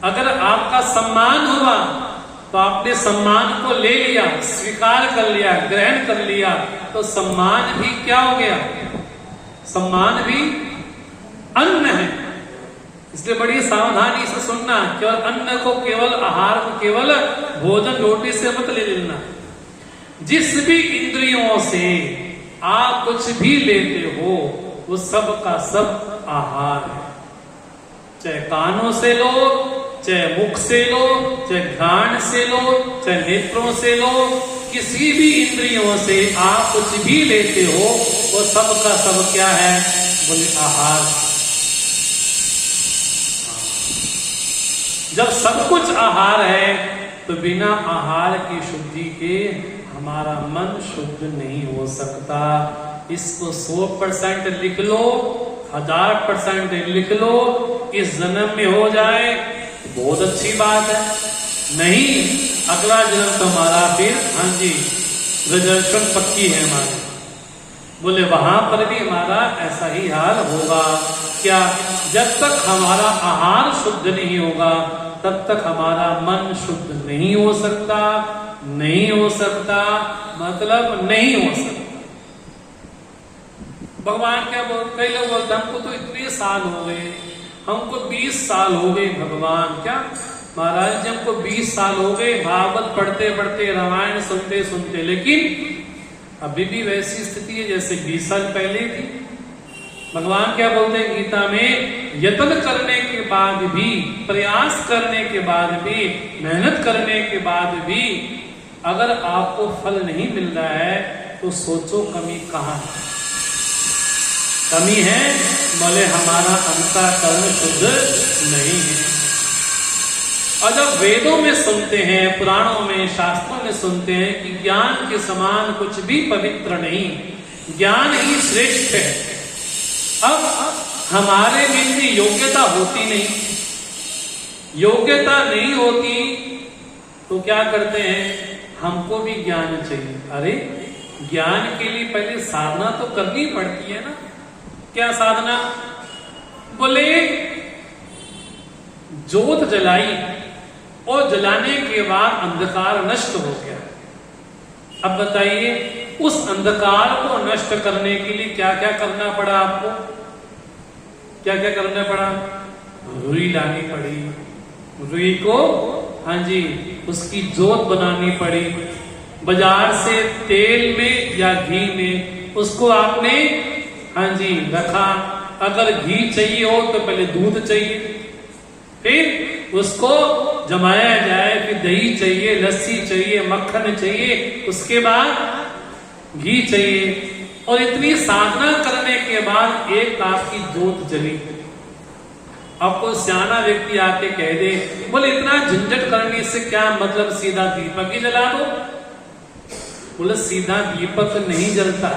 अगर आपका सम्मान हुआ तो आपने सम्मान को ले लिया, स्वीकार कर लिया, ग्रहण कर लिया, तो सम्मान भी क्या हो गया? सम्मान भी अन्न है। इसलिए बड़ी सावधानी से सुनना, केवल अन्न को, केवल आहार को, केवल भोजन रोटी से मत ले लेना। जिस भी इंद्रियों से आप कुछ भी लेते हो वो सब का सब आहार है। चाहे कानों से लो, चाहे मुख से लो, चाहे घ्राण से लो, चाहे नेत्रों से लो, किसी भी इंद्रियों से आप कुछ भी लेते हो वो सब का सब क्या है? बोले आहार। जब सब कुछ आहार है तो बिना आहार की शुद्धि के हमारा मन शुद्ध नहीं हो सकता। इसको 100% लिख लो, 1000% लिख लो। इस जन्म में हो जाए तो बहुत अच्छी बात है, नहीं अगला जन्म तो हमारा फिर, हाँ जी, रिजर्वेशन पक्की है हमारी। बोले वहां पर भी हमारा ऐसा ही हाल होगा। क्या? जब तक हमारा आहार शुद्ध नहीं होगा तब तक हमारा मन शुद्ध नहीं हो सकता। नहीं हो सकता मतलब नहीं हो सकता। भगवान क्या बोलते? कई लोग बोलते हमको तो इतने साल हो गए, हमको 20 साल हो गए। भगवान क्या? महाराज जी हमको 20 साल हो गए भागवत पढ़ते पढ़ते, रामायण सुनते सुनते, लेकिन अभी भी वैसी स्थिति है जैसे 20 साल पहले थी। भगवान क्या बोलते हैं गीता में? यत्न करने के बाद भी, प्रयास करने के बाद भी, मेहनत करने के बाद भी अगर आपको फल नहीं मिल रहा है तो सोचो कमी कहाँ है? कमी है बोले हमारा अंतःकरण शुद्ध नहीं है। और जब वेदों में सुनते हैं, पुराणों में, शास्त्रों में सुनते हैं कि ज्ञान के समान कुछ भी पवित्र नहीं, ज्ञान ही श्रेष्ठ है। अब हमारे में भी योग्यता होती नहीं, योग्यता नहीं होती तो क्या करते हैं? हमको भी ज्ञान चाहिए। अरे ज्ञान के लिए पहले साधना तो करनी पड़ती है ना। क्या साधना? बोले जोत जलाई और जलाने के बाद अंधकार नष्ट हो गया। अब बताइए उस अंधकार को नष्ट करने के लिए क्या क्या करना पड़ा आपको? क्या क्या करना पड़ा? रुई लानी पड़ी, रुई को, हाँ जी, उसकी जोत बनानी पड़ी। बाजार से तेल में या घी में उसको आपने, हाँ जी, रखा। अगर घी चाहिए हो तो पहले दूध चाहिए, फिर उसको जमाया जाए, फिर दही चाहिए, लस्सी चाहिए, मक्खन चाहिए, उसके बाद घी चाहिए। और इतनी साधना करने के बाद एक आपकी जोत जली। आपको सियाना व्यक्ति आके कह दे, बोले इतना झंझट करने से क्या मतलब, सीधा दीपक ही जला दो। बोले सीधा दीपक नहीं जलता।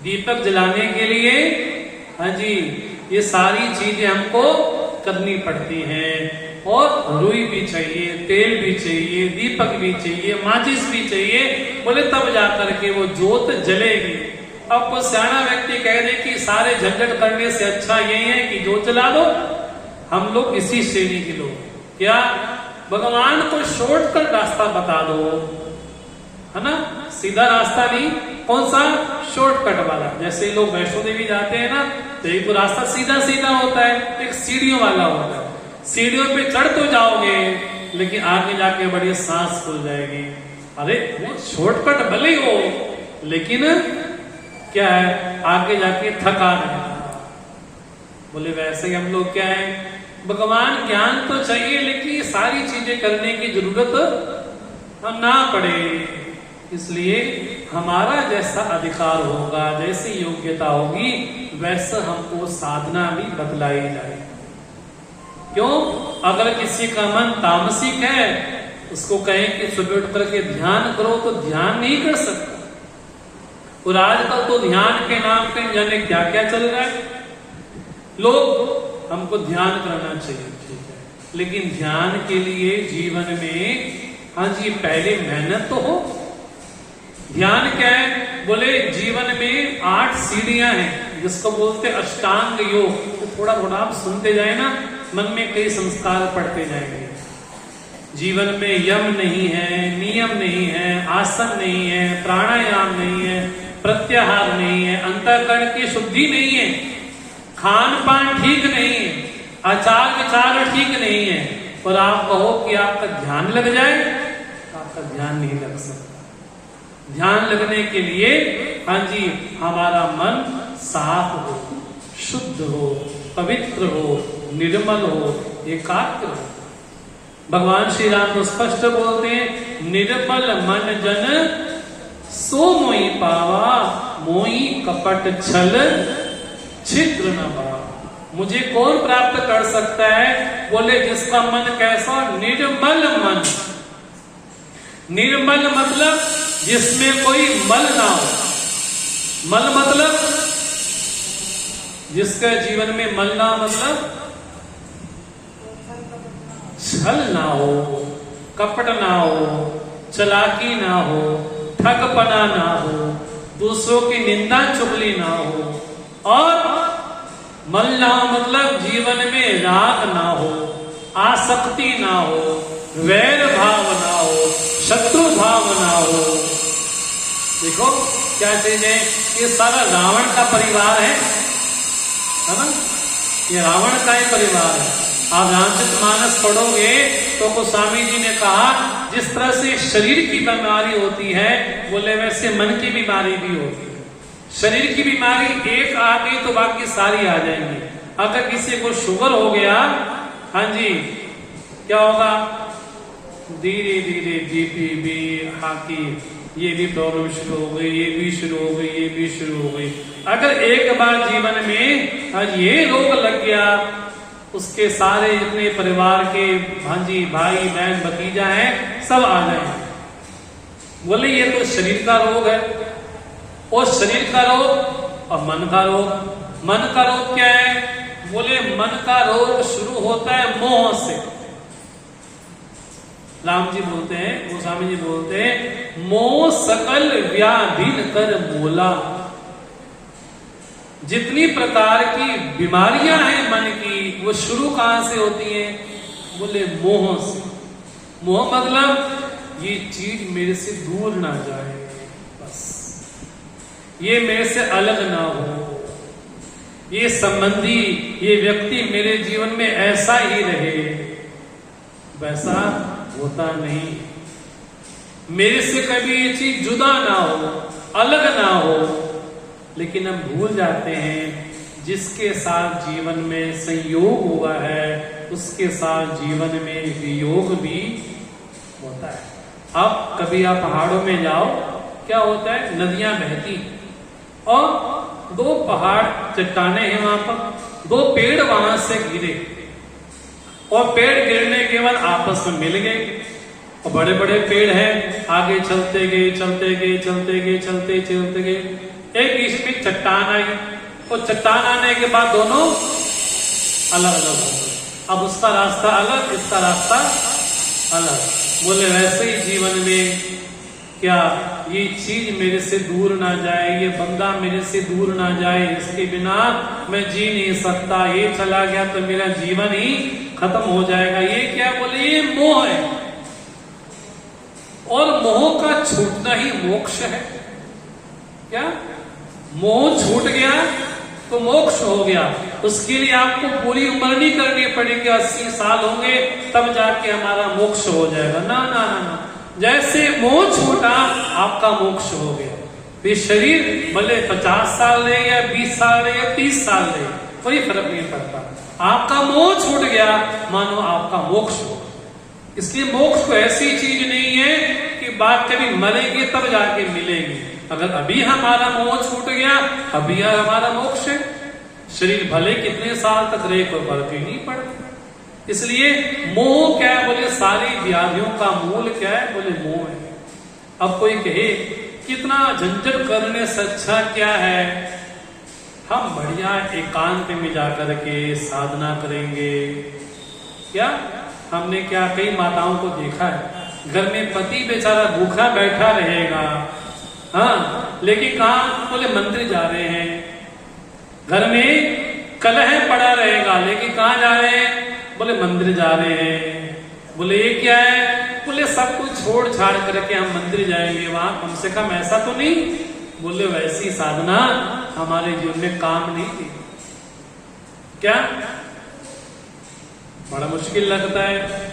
दीपक जलाने के लिए, हाँ जी, ये सारी चीजें हमको करनी पड़ती हैं। और रुई भी चाहिए, तेल भी चाहिए, दीपक भी चाहिए, माचिस भी चाहिए, बोले तब जाकर के वो जोत जलेगी। अब कोई सियाना व्यक्ति कह दे कि सारे झंझट करने से अच्छा यही है कि जोत जला दो, हम लोग इसी श्रेणी के लोग। क्या भगवान को शॉर्टकट रास्ता बता दो, है ना, सीधा रास्ता नहीं, कौन सा, शॉर्टकट वाला। जैसे लोग वैष्णो देवी जाते हैं ना, तो एक तो रास्ता सीधा सीधा होता है, एक सीढ़ियों वाला होता है। सीढ़ियों पे चढ़ तो जाओगे लेकिन आगे जाके बड़ी सांस फूल जाएगी। अरे वो शॉर्टकट भले ही हो, लेकिन क्या है, आगे जाके थकान है। बोले वैसे ही हम लोग क्या है, भगवान ज्ञान तो चाहिए लेकिन ये सारी चीजें करने की जरूरत हम ना पड़े। इसलिए हमारा जैसा अधिकार होगा, जैसी योग्यता होगी, वैसा हमको साधना भी बतलाई जाए। क्यों? अगर किसी का मन तामसिक है, उसको कहें कि सुबह उठ करके ध्यान करो, तो ध्यान नहीं कर सकता। और आजकल तो ध्यान के नाम पे जाने क्या क्या चल रहा है। लोग हमको ध्यान करना चाहिए, ठीक है, लेकिन ध्यान के लिए जीवन में, हाँ जी, पहले मेहनत तो हो। ध्यान क्या है? बोले जीवन में 8 सीढ़ियां हैं, जिसको बोलते अष्टांग योग। तो थोड़ा थोड़ा आप सुनते जाए ना, मन में कई संस्कार पढ़ते जाएंगे। जीवन में यम नहीं है, नियम नहीं है, आसन नहीं है, प्राणायाम नहीं है, प्रत्याहार नहीं है, अंतःकरण की शुद्धि नहीं है, खान पान ठीक नहीं है, आचार विचार ठीक नहीं है, और आप कहो कि आपका ध्यान लग जाए, आपका ध्यान नहीं लग सकता। ध्यान लगने के लिए, हाँ जी, हमारा मन साफ हो, शुद्ध हो, पवित्र हो, निर्मल हो, एकाग्र हो। भगवान श्री राम तो स्पष्ट बोलते हैं, निर्मल मन जन सो मोई पावा, मोई कपट छल छिद्र न पावा। मुझे कौन प्राप्त कर सकता है? बोले जिसका मन कैसा? निर्मल मन। निर्मल मतलब जिसमें कोई मल ना हो। मल मतलब जिसके जीवन में मल ना, मतलब छल ना हो, कपट ना हो, चालाकी ना हो, ठगपना ना हो, दूसरों की निंदा चुगली ना हो, और मल ना हो मतलब जीवन में राग ना हो, आसक्ति ना हो, वैर भाव ना हो, शत्रु भाव ना हो। देखो क्या चीज है, ये सारा रावण का परिवार है ना, ये रावण का ही परिवार है। आप रामचरितमानस पढ़ोगे तो गोस्वामी जी ने कहा, जिस तरह से शरीर की बीमारी होती है, बोले वैसे मन की बीमारी भी होती है। शरीर की बीमारी एक आ गई तो बाकी सारी आ जाएंगी। अगर किसी को शुगर हो गया, हाँ जी, क्या होगा? धीरे धीरे बीपी भी, हाकी, ये भी प्रॉब्लम शुरू हो गई, ये भी शुरू हो गई, ये भी शुरू हो गई। अगर एक बार जीवन में आज ये रोग लग गया, उसके सारे जितने परिवार के, हाँ जी, भाई बहन भतीजा है, सब आ जाएंगे। बोले ये तो शरीर का रोग है। और शरीर का रोग और मन का रोग। मन का रोग क्या है? बोले मन का रोग शुरू होता है मोह से। राम जी बोलते हैं, गोस्वामी जी बोलते हैं, मोह सकल व्याधिन कर मोला। जितनी प्रकार की बीमारियां हैं मन की, वो शुरू कहां से होती हैं? बोले मोह से। मोह मतलब ये चीज मेरे से दूर ना जाए, बस ये मेरे से अलग ना हो, ये संबंधी, ये व्यक्ति मेरे जीवन में ऐसा ही रहे। वैसा होता नहीं, मेरे से कभी ये चीज जुदा ना हो, अलग ना हो। लेकिन हम भूल जाते हैं, जिसके साथ जीवन में संयोग हुआ है, उसके साथ जीवन में वियोग भी होता है। अब कभी आप पहाड़ों में जाओ, क्या होता है? नदियां बहती और 2 पहाड़, चट्टाने हैं वहां पर, 2 पेड़ वहां से गिरे, और पेड़ गिरने के बाद आपस में मिल गए, और बड़े बड़े पेड़ हैं, आगे चलते गए, चलते गए, चलते गए, चलते गए। एक बीच में चट्टान आई, और चट्टान आने के बाद दोनों अलग अलग हो गए। अब उसका रास्ता अलग, इसका रास्ता अलग। बोले वैसे ही जीवन में क्या ये चीज मेरे से दूर ना जाए, ये बंदा मेरे से दूर ना जाए, इसके बिना मैं जी नहीं सकता, ये चला गया तो मेरा जीवन ही खत्म हो जाएगा। ये क्या? बोले ये मोह है, और मोह का छूटना ही मोक्ष है। क्या? मोह छूट गया तो मोक्ष हो गया। उसके लिए आपको पूरी उम्र नहीं करनी पड़ेगी, 80 साल होंगे तब जाके हमारा मोक्ष हो जाएगा। ना ना ना ना, जैसे मोह छूटा आपका मोक्ष हो गया। ये शरीर भले 50 साल रहे या 20 साल रहे या 30 साल रहे, कोई फर्क नहीं पड़ता। आपका मोह छूट गया मानो आपका मोक्ष हो। इसलिए मोक्ष को ऐसी चीज नहीं है कि बात कभी मरेंगे तब जाके मिलेगी। अगर अभी हमारा मोह छूट गया, अभी हमारा मोक्ष है। शरीर भले कितने साल तक रहे, कोई फर्क ही नहीं पड़ता। इसलिए मोह क्या है? बोले सारी व्याधियों का मूल क्या है? बोले मोह है। अब कोई कहे कितना झंझट करने से अच्छा क्या है, हम बढ़िया एकांत में जाकर के साधना करेंगे। क्या? हमने क्या कई माताओं को देखा है, घर में पति बेचारा भूखा बैठा रहेगा, हाँ, लेकिन कहा? बोले मंदिर जा रहे हैं। घर में कलह पड़ा रहेगा, लेकिन कहाँ जा रहे हैं? बोले मंदिर जा रहे हैं। बोले ये क्या है? बोले सब कुछ छोड़ छाड़ करके हम मंदिर जाएंगे, वहां कम से कम ऐसा तो नहीं। बोले वैसी साधना हमारे जीवन में काम नहीं थी। क्या? बड़ा मुश्किल लगता है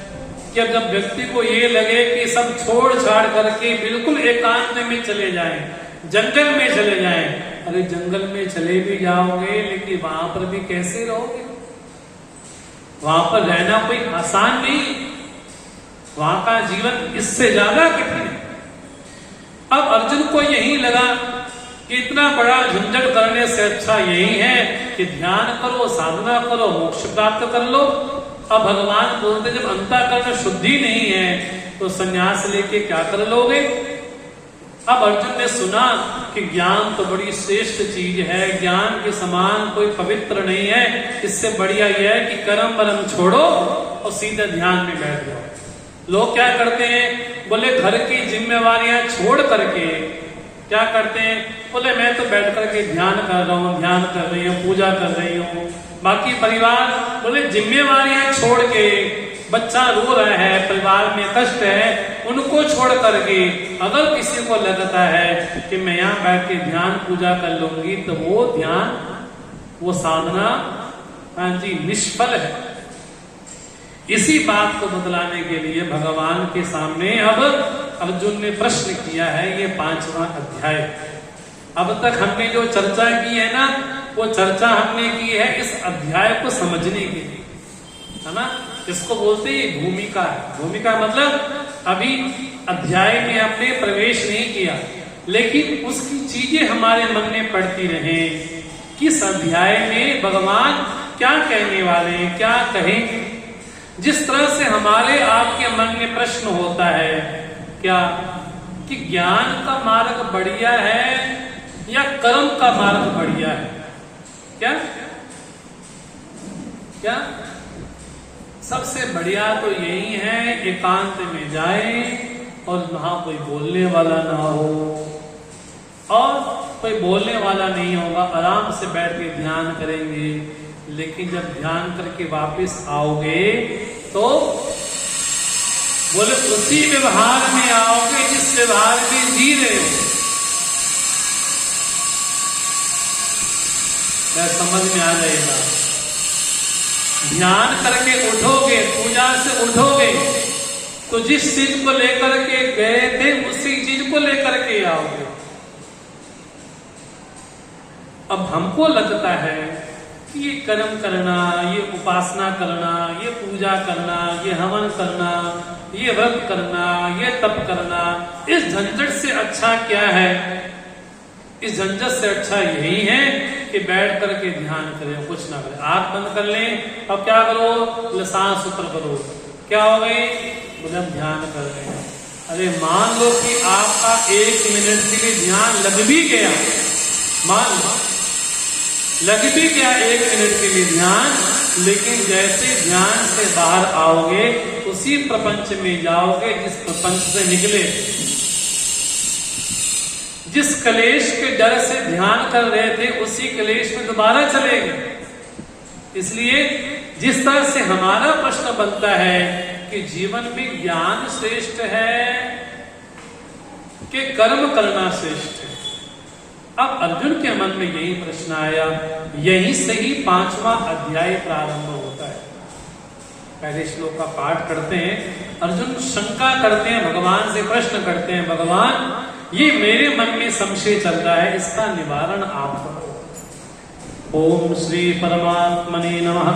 कि अब जब व्यक्ति को ये लगे कि सब छोड़ छाड़ करके बिल्कुल एकांत में चले जाएं, जंगल में चले जाएं। अरे जंगल में चले भी जाओगे, लेकिन वहां पर भी कैसे रहोगे? वहां पर रहना कोई आसान नहीं, वहां का जीवन इससे ज्यादा कठिन है। अब अर्जुन को यही लगा कि इतना बड़ा झंझट करने से अच्छा यही है कि ध्यान करो, साधना करो, मोक्ष प्राप्त कर लो। अब भगवान बोलते जब अंतःकरण शुद्धि नहीं है तो संन्यास लेके क्या कर लोगे? अब अर्जुन ने सुना कि ज्ञान तो बड़ी श्रेष्ठ चीज है, ज्ञान के समान कोई पवित्र नहीं है। इससे बढ़िया यह है कि कर्म वर्म छोड़ो और सीधे ध्यान में बैठ जाओ। लोग क्या करते हैं? बोले घर की जिम्मेवारियां छोड़ करके क्या करते हैं? बोले मैं तो बैठ करके ध्यान कर रहा हूँ, ध्यान कर रही हूँ, पूजा कर रही हूँ। बाकी परिवार बोले जिम्मेवारियां छोड़ के, बच्चा रो रहा है, परिवार में कष्ट है, उनको छोड़ करके अगर किसी को लगता है कि मैं यहाँ बैठ के ध्यान पूजा कर लूंगी तो वो ध्यान, वो साधना, हाँ जी, निष्फल है। इसी बात को बतलाने के लिए भगवान के सामने अब अर्जुन ने प्रश्न किया है। ये 5वां अध्याय। अब तक हमने जो चर्चा की है ना, वो चर्चा हमने की है इस अध्याय को समझने के लिए, है ना। इसको बोलते हैं भूमिका है। भूमिका मतलब अभी अध्याय में हमने प्रवेश नहीं किया, लेकिन उसकी चीजें हमारे मन में पड़ती रहे। किस अध्याय में भगवान क्या कहने वाले हैं, क्या कहेंगे। जिस तरह से हमारे आपके मन में प्रश्न होता है क्या कि ज्ञान का मार्ग बढ़िया है या कर्म का मार्ग बढ़िया है, क्या क्या सबसे बढ़िया तो यही है एकांत में जाए और वहां कोई बोलने वाला ना हो, और कोई बोलने वाला नहीं होगा, आराम से बैठ के ध्यान करेंगे। लेकिन जब ध्यान करके वापस आओगे तो बोले उसी व्यवहार में आओगे जिस व्यवहार में जी रहे हो। क्या समझ में आ जाएगा? ध्यान करके उठोगे, पूजा से उठोगे तो जिस चीज को लेकर के गए थे उसी चीज को लेकर के आओगे। अब हमको लगता है कि ये कर्म करना, ये उपासना करना, ये पूजा करना, ये हवन करना, ये व्रत करना, ये तप करना, इस झंझट से अच्छा क्या है? इस झंझट से अच्छा यही है कि बैठ करके ध्यान करें, कुछ ना करें, आंख बंद कर लें और क्या करो? सांस ऊपर करो। क्या हो गई? बोले हम ध्यान कर रहे हैं। अरे मान लो कि आपका 1 मिनट के लिए ध्यान लग भी गया, मान लो लग भी गया 1 मिनट के लिए ध्यान, लेकिन जैसे ध्यान से बाहर आओगे उसी प्रपंच में जाओगे जिस प्रपंच से निकले। जिस कलेश के डर से ध्यान कर रहे थे उसी कलेश में दोबारा चलेंगे। इसलिए जिस तरह से हमारा प्रश्न बनता है कि जीवन में ज्ञान श्रेष्ठ है कि कर्म करना श्रेष्ठ है, अब अर्जुन के मन में यही प्रश्न आया। यही से ही 5वां अध्याय प्रारंभ होता है। पहले श्लोक का पाठ करते हैं। अर्जुन शंका करते हैं, भगवान से प्रश्न करते हैं, भगवान ये मेरे मन में संशय चल रहा है, इसका निवारण आप करो। ओम श्री परमात्मने नमः।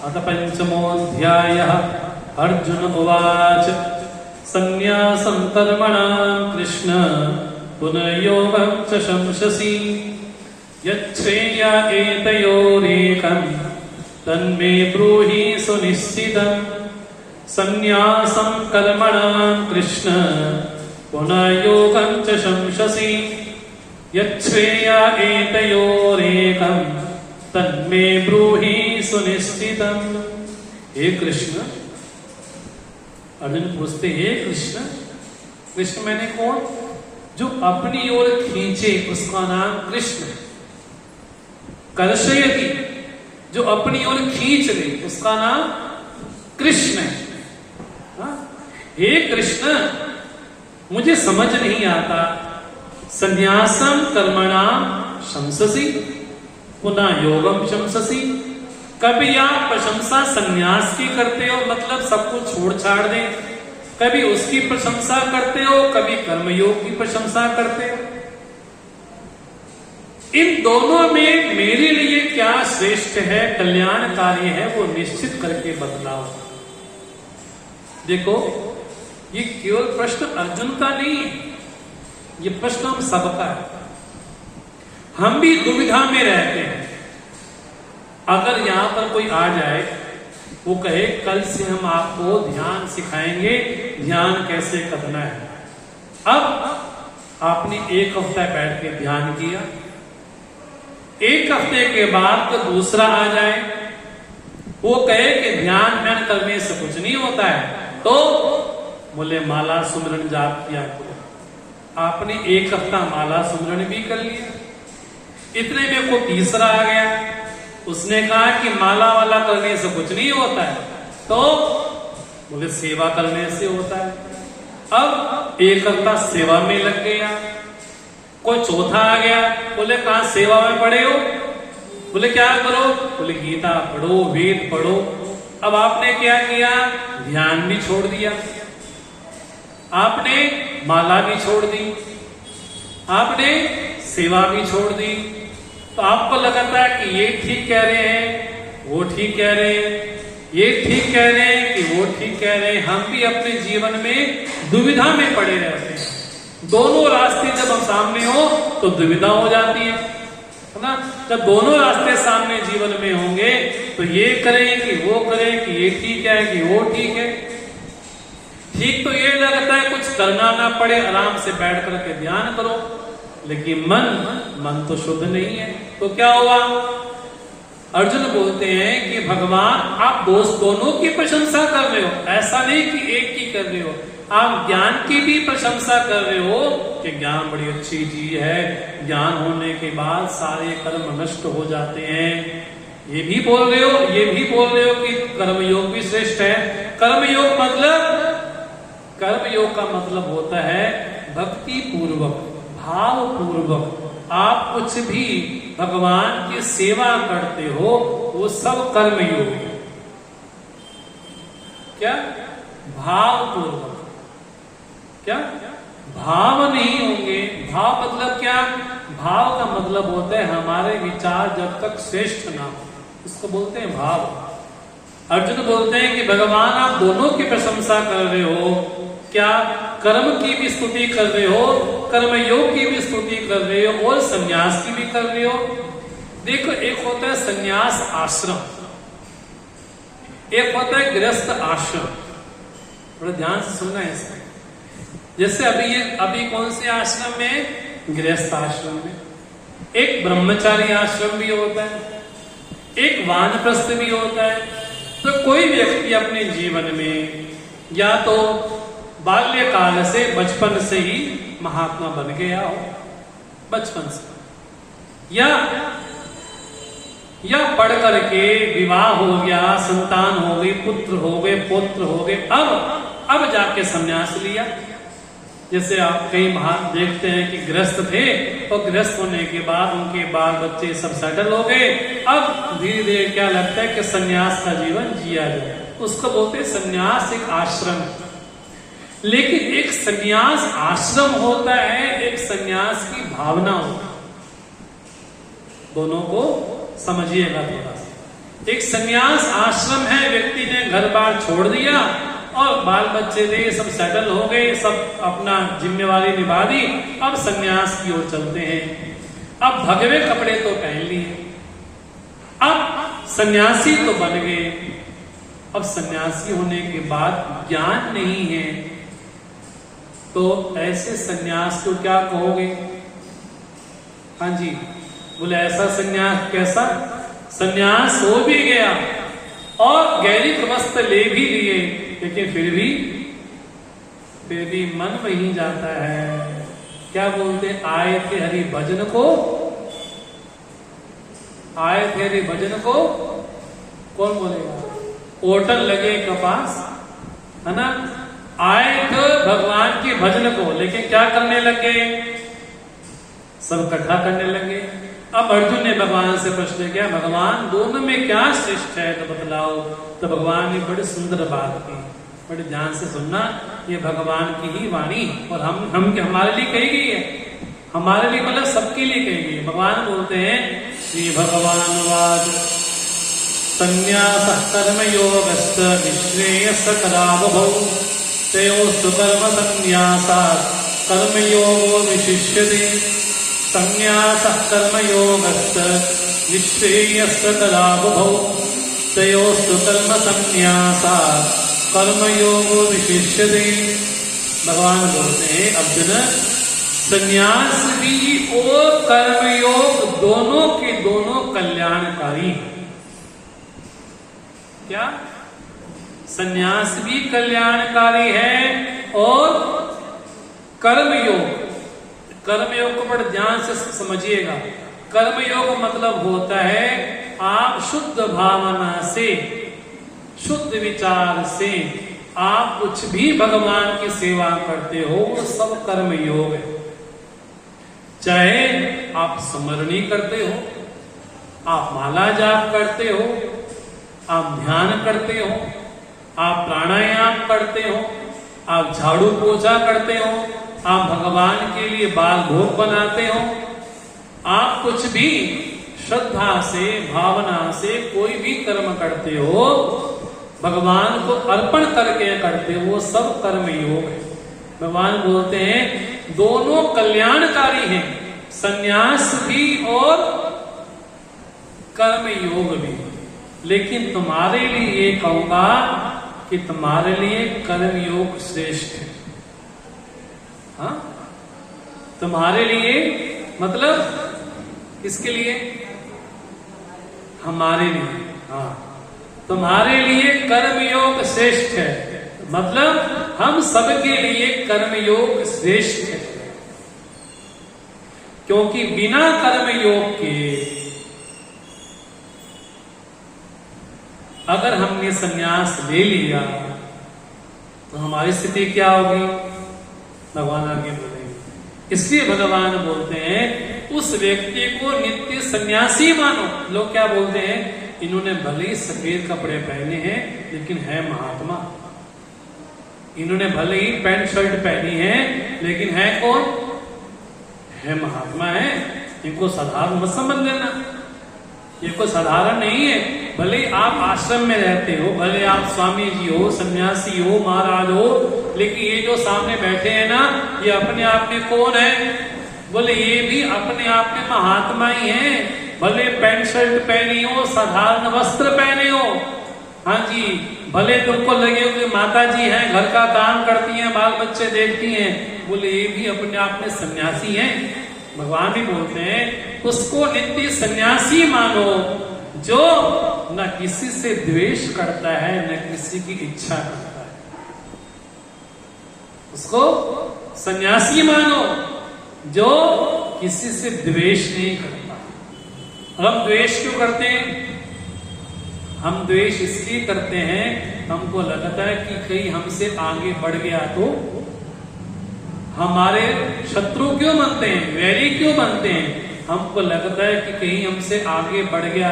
अथ 5मोऽध्यायः। अर्जुन उवाच संन्यासं कर्मणां कृष्ण पुनर्योगं च शंससि यच्छ्रेया एतयोरेकं तन्मे ब्रूहि सुनिश्चितं। संन्यासं कर्मणां कृष्ण पुनर्योगं च शंससि यच्छ्रेया एतयोरेकं तन्मे ब्रूहि सुनिश्चितं। हे कृष्ण, अर्जुन पूछते, हे कृष्ण, कृष्ण मैंने कौन? जो अपनी ओर खींचे उसका नाम कृष्ण। कर्षयति, जो अपनी ओर खींच ले उसका नाम कृष्ण है। हे कृष्ण, मुझे समझ नहीं आता। संन्यासम कर्मणाम शंससि पुनः योगम शंससि। कभी आप प्रशंसा संन्यास की करते हो, मतलब सब कुछ छोड़ छाड़ दें, कभी उसकी प्रशंसा करते हो, कभी कर्मयोग की प्रशंसा करते हो। इन दोनों में मेरे लिए क्या श्रेष्ठ है, कल्याणकारी है, वो निश्चित करके बदलाव। देखो, ये केवल प्रश्न अर्जुन का नहीं है, ये प्रश्न हम सबका है। हम भी दुविधा में रहते हैं। अगर यहां पर कोई आ जाए, वो कहे कल से हम आपको ध्यान सिखाएंगे, ध्यान कैसे करना है। अब आपने 1 हफ्ता बैठ के ध्यान किया, 1 हफ्ते के बाद तो दूसरा आ जाए, वो कहे कि ध्यान करने से कुछ नहीं होता है, तो बोले माला सुमरन जाप किया करो। आपने 1 हफ्ता माला सुमरन भी कर लिया, इतने में को तीसरा आ गया, उसने कहा कि माला वाला करने से कुछ नहीं होता है, तो बोले सेवा करने से होता है। अब 1 हफ्ता सेवा में लग गया, कोई चौथा आ गया, बोले कहा सेवा में पढ़े हो? बोले क्या करो? बोले गीता पढ़ो, वेद पढ़ो। अब आपने क्या किया? ध्यान भी छोड़ दिया, आपने माला भी छोड़ दी, आपने सेवा भी छोड़ दी। तो आपको लगता है कि ये ठीक कह रहे हैं, वो ठीक कह रहे हैं, ये ठीक कह रहे हैं कि वो ठीक कह रहे हैं। हम भी अपने जीवन में दुविधा में पड़े रहते हैं। दोनों रास्ते जब हम सामने हो तो दुविधा हो जाती है ना। जब दोनों रास्ते सामने जीवन में होंगे तो ये करें कि वो करें, कि ये ठीक है कि वो ठीक है। ठीक तो ये लगता है कुछ करना ना पड़े, आराम से बैठ करके ध्यान करो, लेकिन मन तो शुद्ध नहीं है। तो क्या हुआ? अर्जुन बोलते हैं कि भगवान आप दोनों की प्रशंसा कर रहे हो, ऐसा नहीं कि एक की कर रहे हो। आप ज्ञान की भी प्रशंसा कर रहे हो कि ज्ञान बड़ी अच्छी चीज है, ज्ञान होने के बाद सारे कर्म नष्ट हो जाते हैं, ये भी बोल रहे हो। ये भी बोल रहे हो कि कर्मयोग भी श्रेष्ठ है। कर्मयोग का मतलब होता है भक्ति पूर्वक, भाव पूर्वक आप कुछ भी भगवान की सेवा करते हो, वो सब कर्मयोग है। क्या? भाव पूर्वक। क्या? भाव नहीं होंगे। भाव मतलब क्या? भाव का मतलब होता है हमारे विचार जब तक श्रेष्ठ ना हो, इसको बोलते हैं भाव। अर्जुन बोलते हैं कि भगवान आप दोनों की प्रशंसा कर रहे हो। क्या? कर्म की भी स्तुति कर रहे हो, कर्मयोग की भी स्तुति कर रहे हो, और संन्यास की भी कर रहे हो। देखो, एक होता है संन्यास आश्रम, एक होता है गृहस्थ आश्रम। बड़ा ध्यान से सुनना है इसमें। जैसे अभी कौन से आश्रम में? गृहस्थ आश्रम में। एक ब्रह्मचारी आश्रम भी होता है, एक वानप्रस्थ भी होता है। तो कोई व्यक्ति अपने जीवन में या तो बाल्यकाल से, बचपन से ही महात्मा बन गया हो, बचपन से, या पढ़ करके विवाह हो गया, संतान हो गई, पुत्र हो गए, पौत्र हो गए, अब जाके संन्यास लिया। जैसे आप कई महान देखते हैं कि गृहस्थ थे और गृहस्थ होने के बाद उनके बाल बच्चे सब सेटल हो गए, अब धीरे धीरे क्या लगता है कि संन्यास का जीवन जिया जाए, उसको बोलते हैं संन्यास एक आश्रम। लेकिन एक संन्यास आश्रम होता है, एक संन्यास की भावना होती है, दोनों को समझिएगा थोड़ा सा। एक संन्यास आश्रम है, व्यक्ति ने घर बार छोड़ दिया और बाल बच्चे थे, सब सेटल हो गए, सब अपना जिम्मेवारी निभा दी, अब संन्यास की ओर चलते हैं। अब भगवे कपड़े तो पहन लिए, अब सन्यासी तो बन गए। अब सन्यासी होने के बाद ज्ञान नहीं है, तो ऐसे सन्यास को क्या कहोगे? हाँ जी, बोले ऐसा सन्यास कैसा? सन्यास हो भी गया और गैरिक वस्त्र ले भी लिए, लेकिन फिर भी मन वहीं जाता है। क्या बोलते? आए थे हरि भजन को, आए थे हरि भजन को, कौन बोलेगा? ओटन लगे कपास, है ना? आए थे भगवान के भजन को, लेकिन क्या करने लगे? सब इकट्ठा करने लगे। अब अर्जुन ने भगवान से प्रश्न किया, भगवान दोनों में क्या श्रेष्ठ है तो बतलाओ। तो भगवान ने बड़ी सुंदर बात की, बड़े ध्यान से सुनना, ये भगवान की ही वाणी और हम हमारे लिए कही गई है, हमारे लिए मतलब सबके लिए कही गई है। भगवान बोलते हैं, श्री भगवान वाद संन्यासः कर्मयोगश्च निःश्रेयसकरावभौ तयोस्तु कर्मसन्न्यासात् कर्मयोगो विशिष्यते। संन्यासः कर्मयोगश्च निःश्रेयसकरावभौ तयोस्तु कर्मसन्न्यासात् कर्मयोगो विशिष्यते। भगवान बोलते हैं, अर्जुन संन्यास भी और कर्मयोग दोनों के दोनों कल्याणकारी। क्या? संन्यास भी कल्याणकारी है और कर्मयोग, कर्मयोग को बड़े ध्यान से समझिएगा। कर्मयोग मतलब होता है आप शुद्ध भावना से, शुद्ध विचार से आप कुछ भी भगवान की सेवा करते हो, वो सब कर्म योग है। चाहे आप स्मरणी करते हो, आप माला जाप करते हो, आप ध्यान करते हो, आप प्राणायाम करते हो, आप झाड़ू पोछा करते हो, आप भगवान के लिए बाल भोग बनाते हो, आप कुछ भी श्रद्धा से, भावना से कोई भी कर्म करते हो, भगवान को अर्पण करके करते हो, वो सब कर्म योग है। भगवान बोलते हैं दोनों कल्याणकारी हैं, संन्यास भी और कर्म योग भी। लेकिन तुम्हारे लिए ये कहूंगा कि तुम्हारे लिए कर्म योग श्रेष्ठ है। हाँ, तुम्हारे लिए मतलब किसके लिए? हमारे लिए। हाँ, तुम्हारे लिए कर्मयोग श्रेष्ठ है, मतलब हम सबके लिए कर्मयोग श्रेष्ठ है। क्योंकि बिना कर्मयोग के अगर हमने संन्यास ले लिया तो हमारी स्थिति क्या होगी? भगवान आगे बोलेंगे। इसलिए भगवान बोलते हैं उस व्यक्ति को नित्य सन्यासी मानो। लोग क्या बोलते हैं? इन्होंने भले ही सफेद कपड़े पहने हैं लेकिन है महात्मा, इन्होंने भले ही पैंट शर्ट पहनी है लेकिन है कौन? है महात्मा है। इनको साधारण मत समझ लेना, ये कोई साधारण नहीं है। भले आप आश्रम में रहते हो, भले आप स्वामी जी हो, सन्यासी हो, महाराज हो, लेकिन ये जो सामने बैठे हैं ना, ये अपने आप में कौन है? बोले ये भी अपने आप में महात्मा ही हैं। भले पैंट शर्ट पहनी हो, साधारण वस्त्र पहने हो, हाँ जी, भले तुमको लगे हो कि माता जी हैं, घर का काम करती हैं, बाल बच्चे देखती हैं, बोले ये भी अपने आप में सन्यासी हैं। भगवान भी बोलते हैं उसको नित्य सन्यासी मानो जो न किसी से द्वेष करता है न किसी की इच्छा करता है। उसको सन्यासी मानो जो किसी से द्वेष नहीं करता। हम द्वेष क्यों करते हैं? हम द्वेष इसलिए करते हैं, हमको लगता है कि कहीं हमसे आगे बढ़ गया तो हमारे शत्रु क्यों बनते हैं, वैरी क्यों बनते हैं? हमको लगता है कि कहीं हमसे आगे बढ़ गया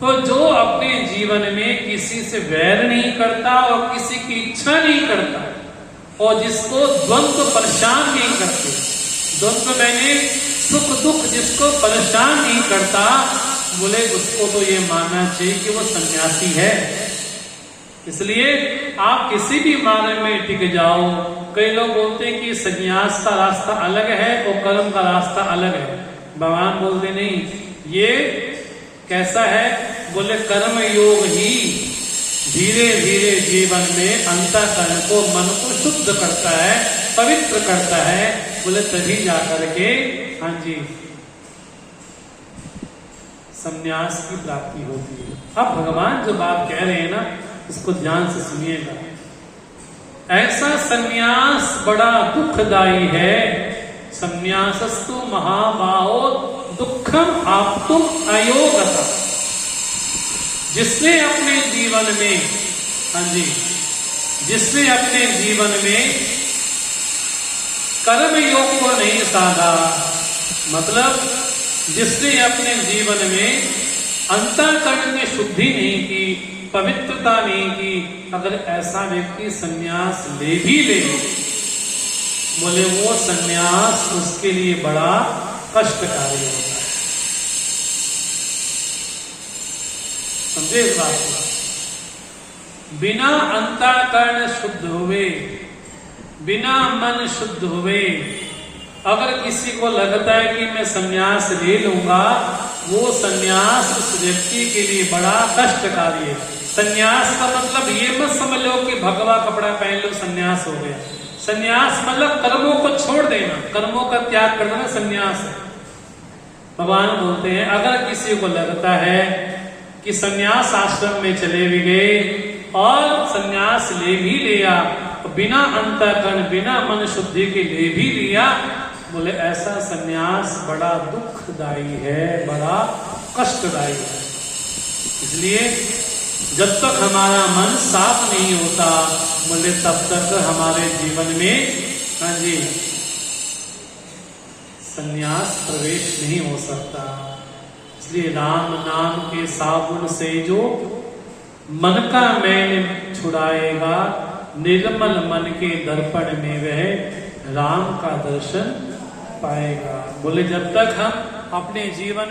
तो जो अपने जीवन में किसी से वैर नहीं करता और किसी की इच्छा नहीं करता और जिसको द्वंद्व परेशान नहीं करते, द्वंद्व मैंने सुख दुख जिसको परेशान नहीं करता, बोले उसको तो ये मानना चाहिए कि वो सन्यासी है। इसलिए आप किसी भी मार्ग में टिक जाओ। कई लोग बोलते हैं कि सन्यास का रास्ता अलग है और कर्म का रास्ता अलग है। भगवान बोलते नहीं, ये कैसा है? बोले कर्म योग ही धीरे धीरे जीवन में अंतःकरण को, मन को शुद्ध करता है, पवित्र करता है। बोले तभी जाकर के हाँ जी संन्यास की प्राप्ति होती है। अब भगवान जो बात कह रहे हैं ना, इसको ध्यान से सुनिएगा। ऐसा संन्यास बड़ा दुखदाई है, संन्यासस्तु महाबाहो दुखम आप्तुम अयोगता। जिसने अपने जीवन में हाँ जी जिसने अपने जीवन में कर्म योग को नहीं साधा, मतलब जिसने अपने जीवन में अंतःकरण में शुद्धि नहीं की, पवित्रता नहीं की, अगर ऐसा व्यक्ति संन्यास ले भी ले, बोले वो संन्यास उसके लिए बड़ा कष्टकारी होता है। समझे इस बात को? बिना अंतःकरण शुद्ध हुए, बिना मन शुद्ध हुए अगर किसी को लगता है कि मैं संन्यास ले लूंगा, वो संन्यास उस व्यक्ति के लिए बड़ा कष्टकारी है। संन्यास का मतलब ये मत समझ लो कि भगवा कपड़ा पहन लो संन्यास हो गया। संन्यास मतलब कर्मों को छोड़ देना, कर्मों का त्याग कर देना संन्यास है। भगवान बोलते हैं अगर किसी को लगता है कि संन्यास आश्रम में चले भी गए और संन्यास ले भी लिया, बिना अंतःकरण बिना मन शुद्धि के ले भी लिया, बोले ऐसा संन्यास बड़ा दुखदाई है, बड़ा कष्टदायी है। इसलिए जब तक हमारा मन साफ नहीं होता, बोले तब तक हमारे जीवन में हाँ जी संन्यास प्रवेश नहीं हो सकता। इसलिए राम नाम के साबुन से जो मन का मैल छुड़ाएगा, निर्मल मन के दर्पण में वह राम का दर्शन पाएगा। बोले जब तक हम अपने जीवन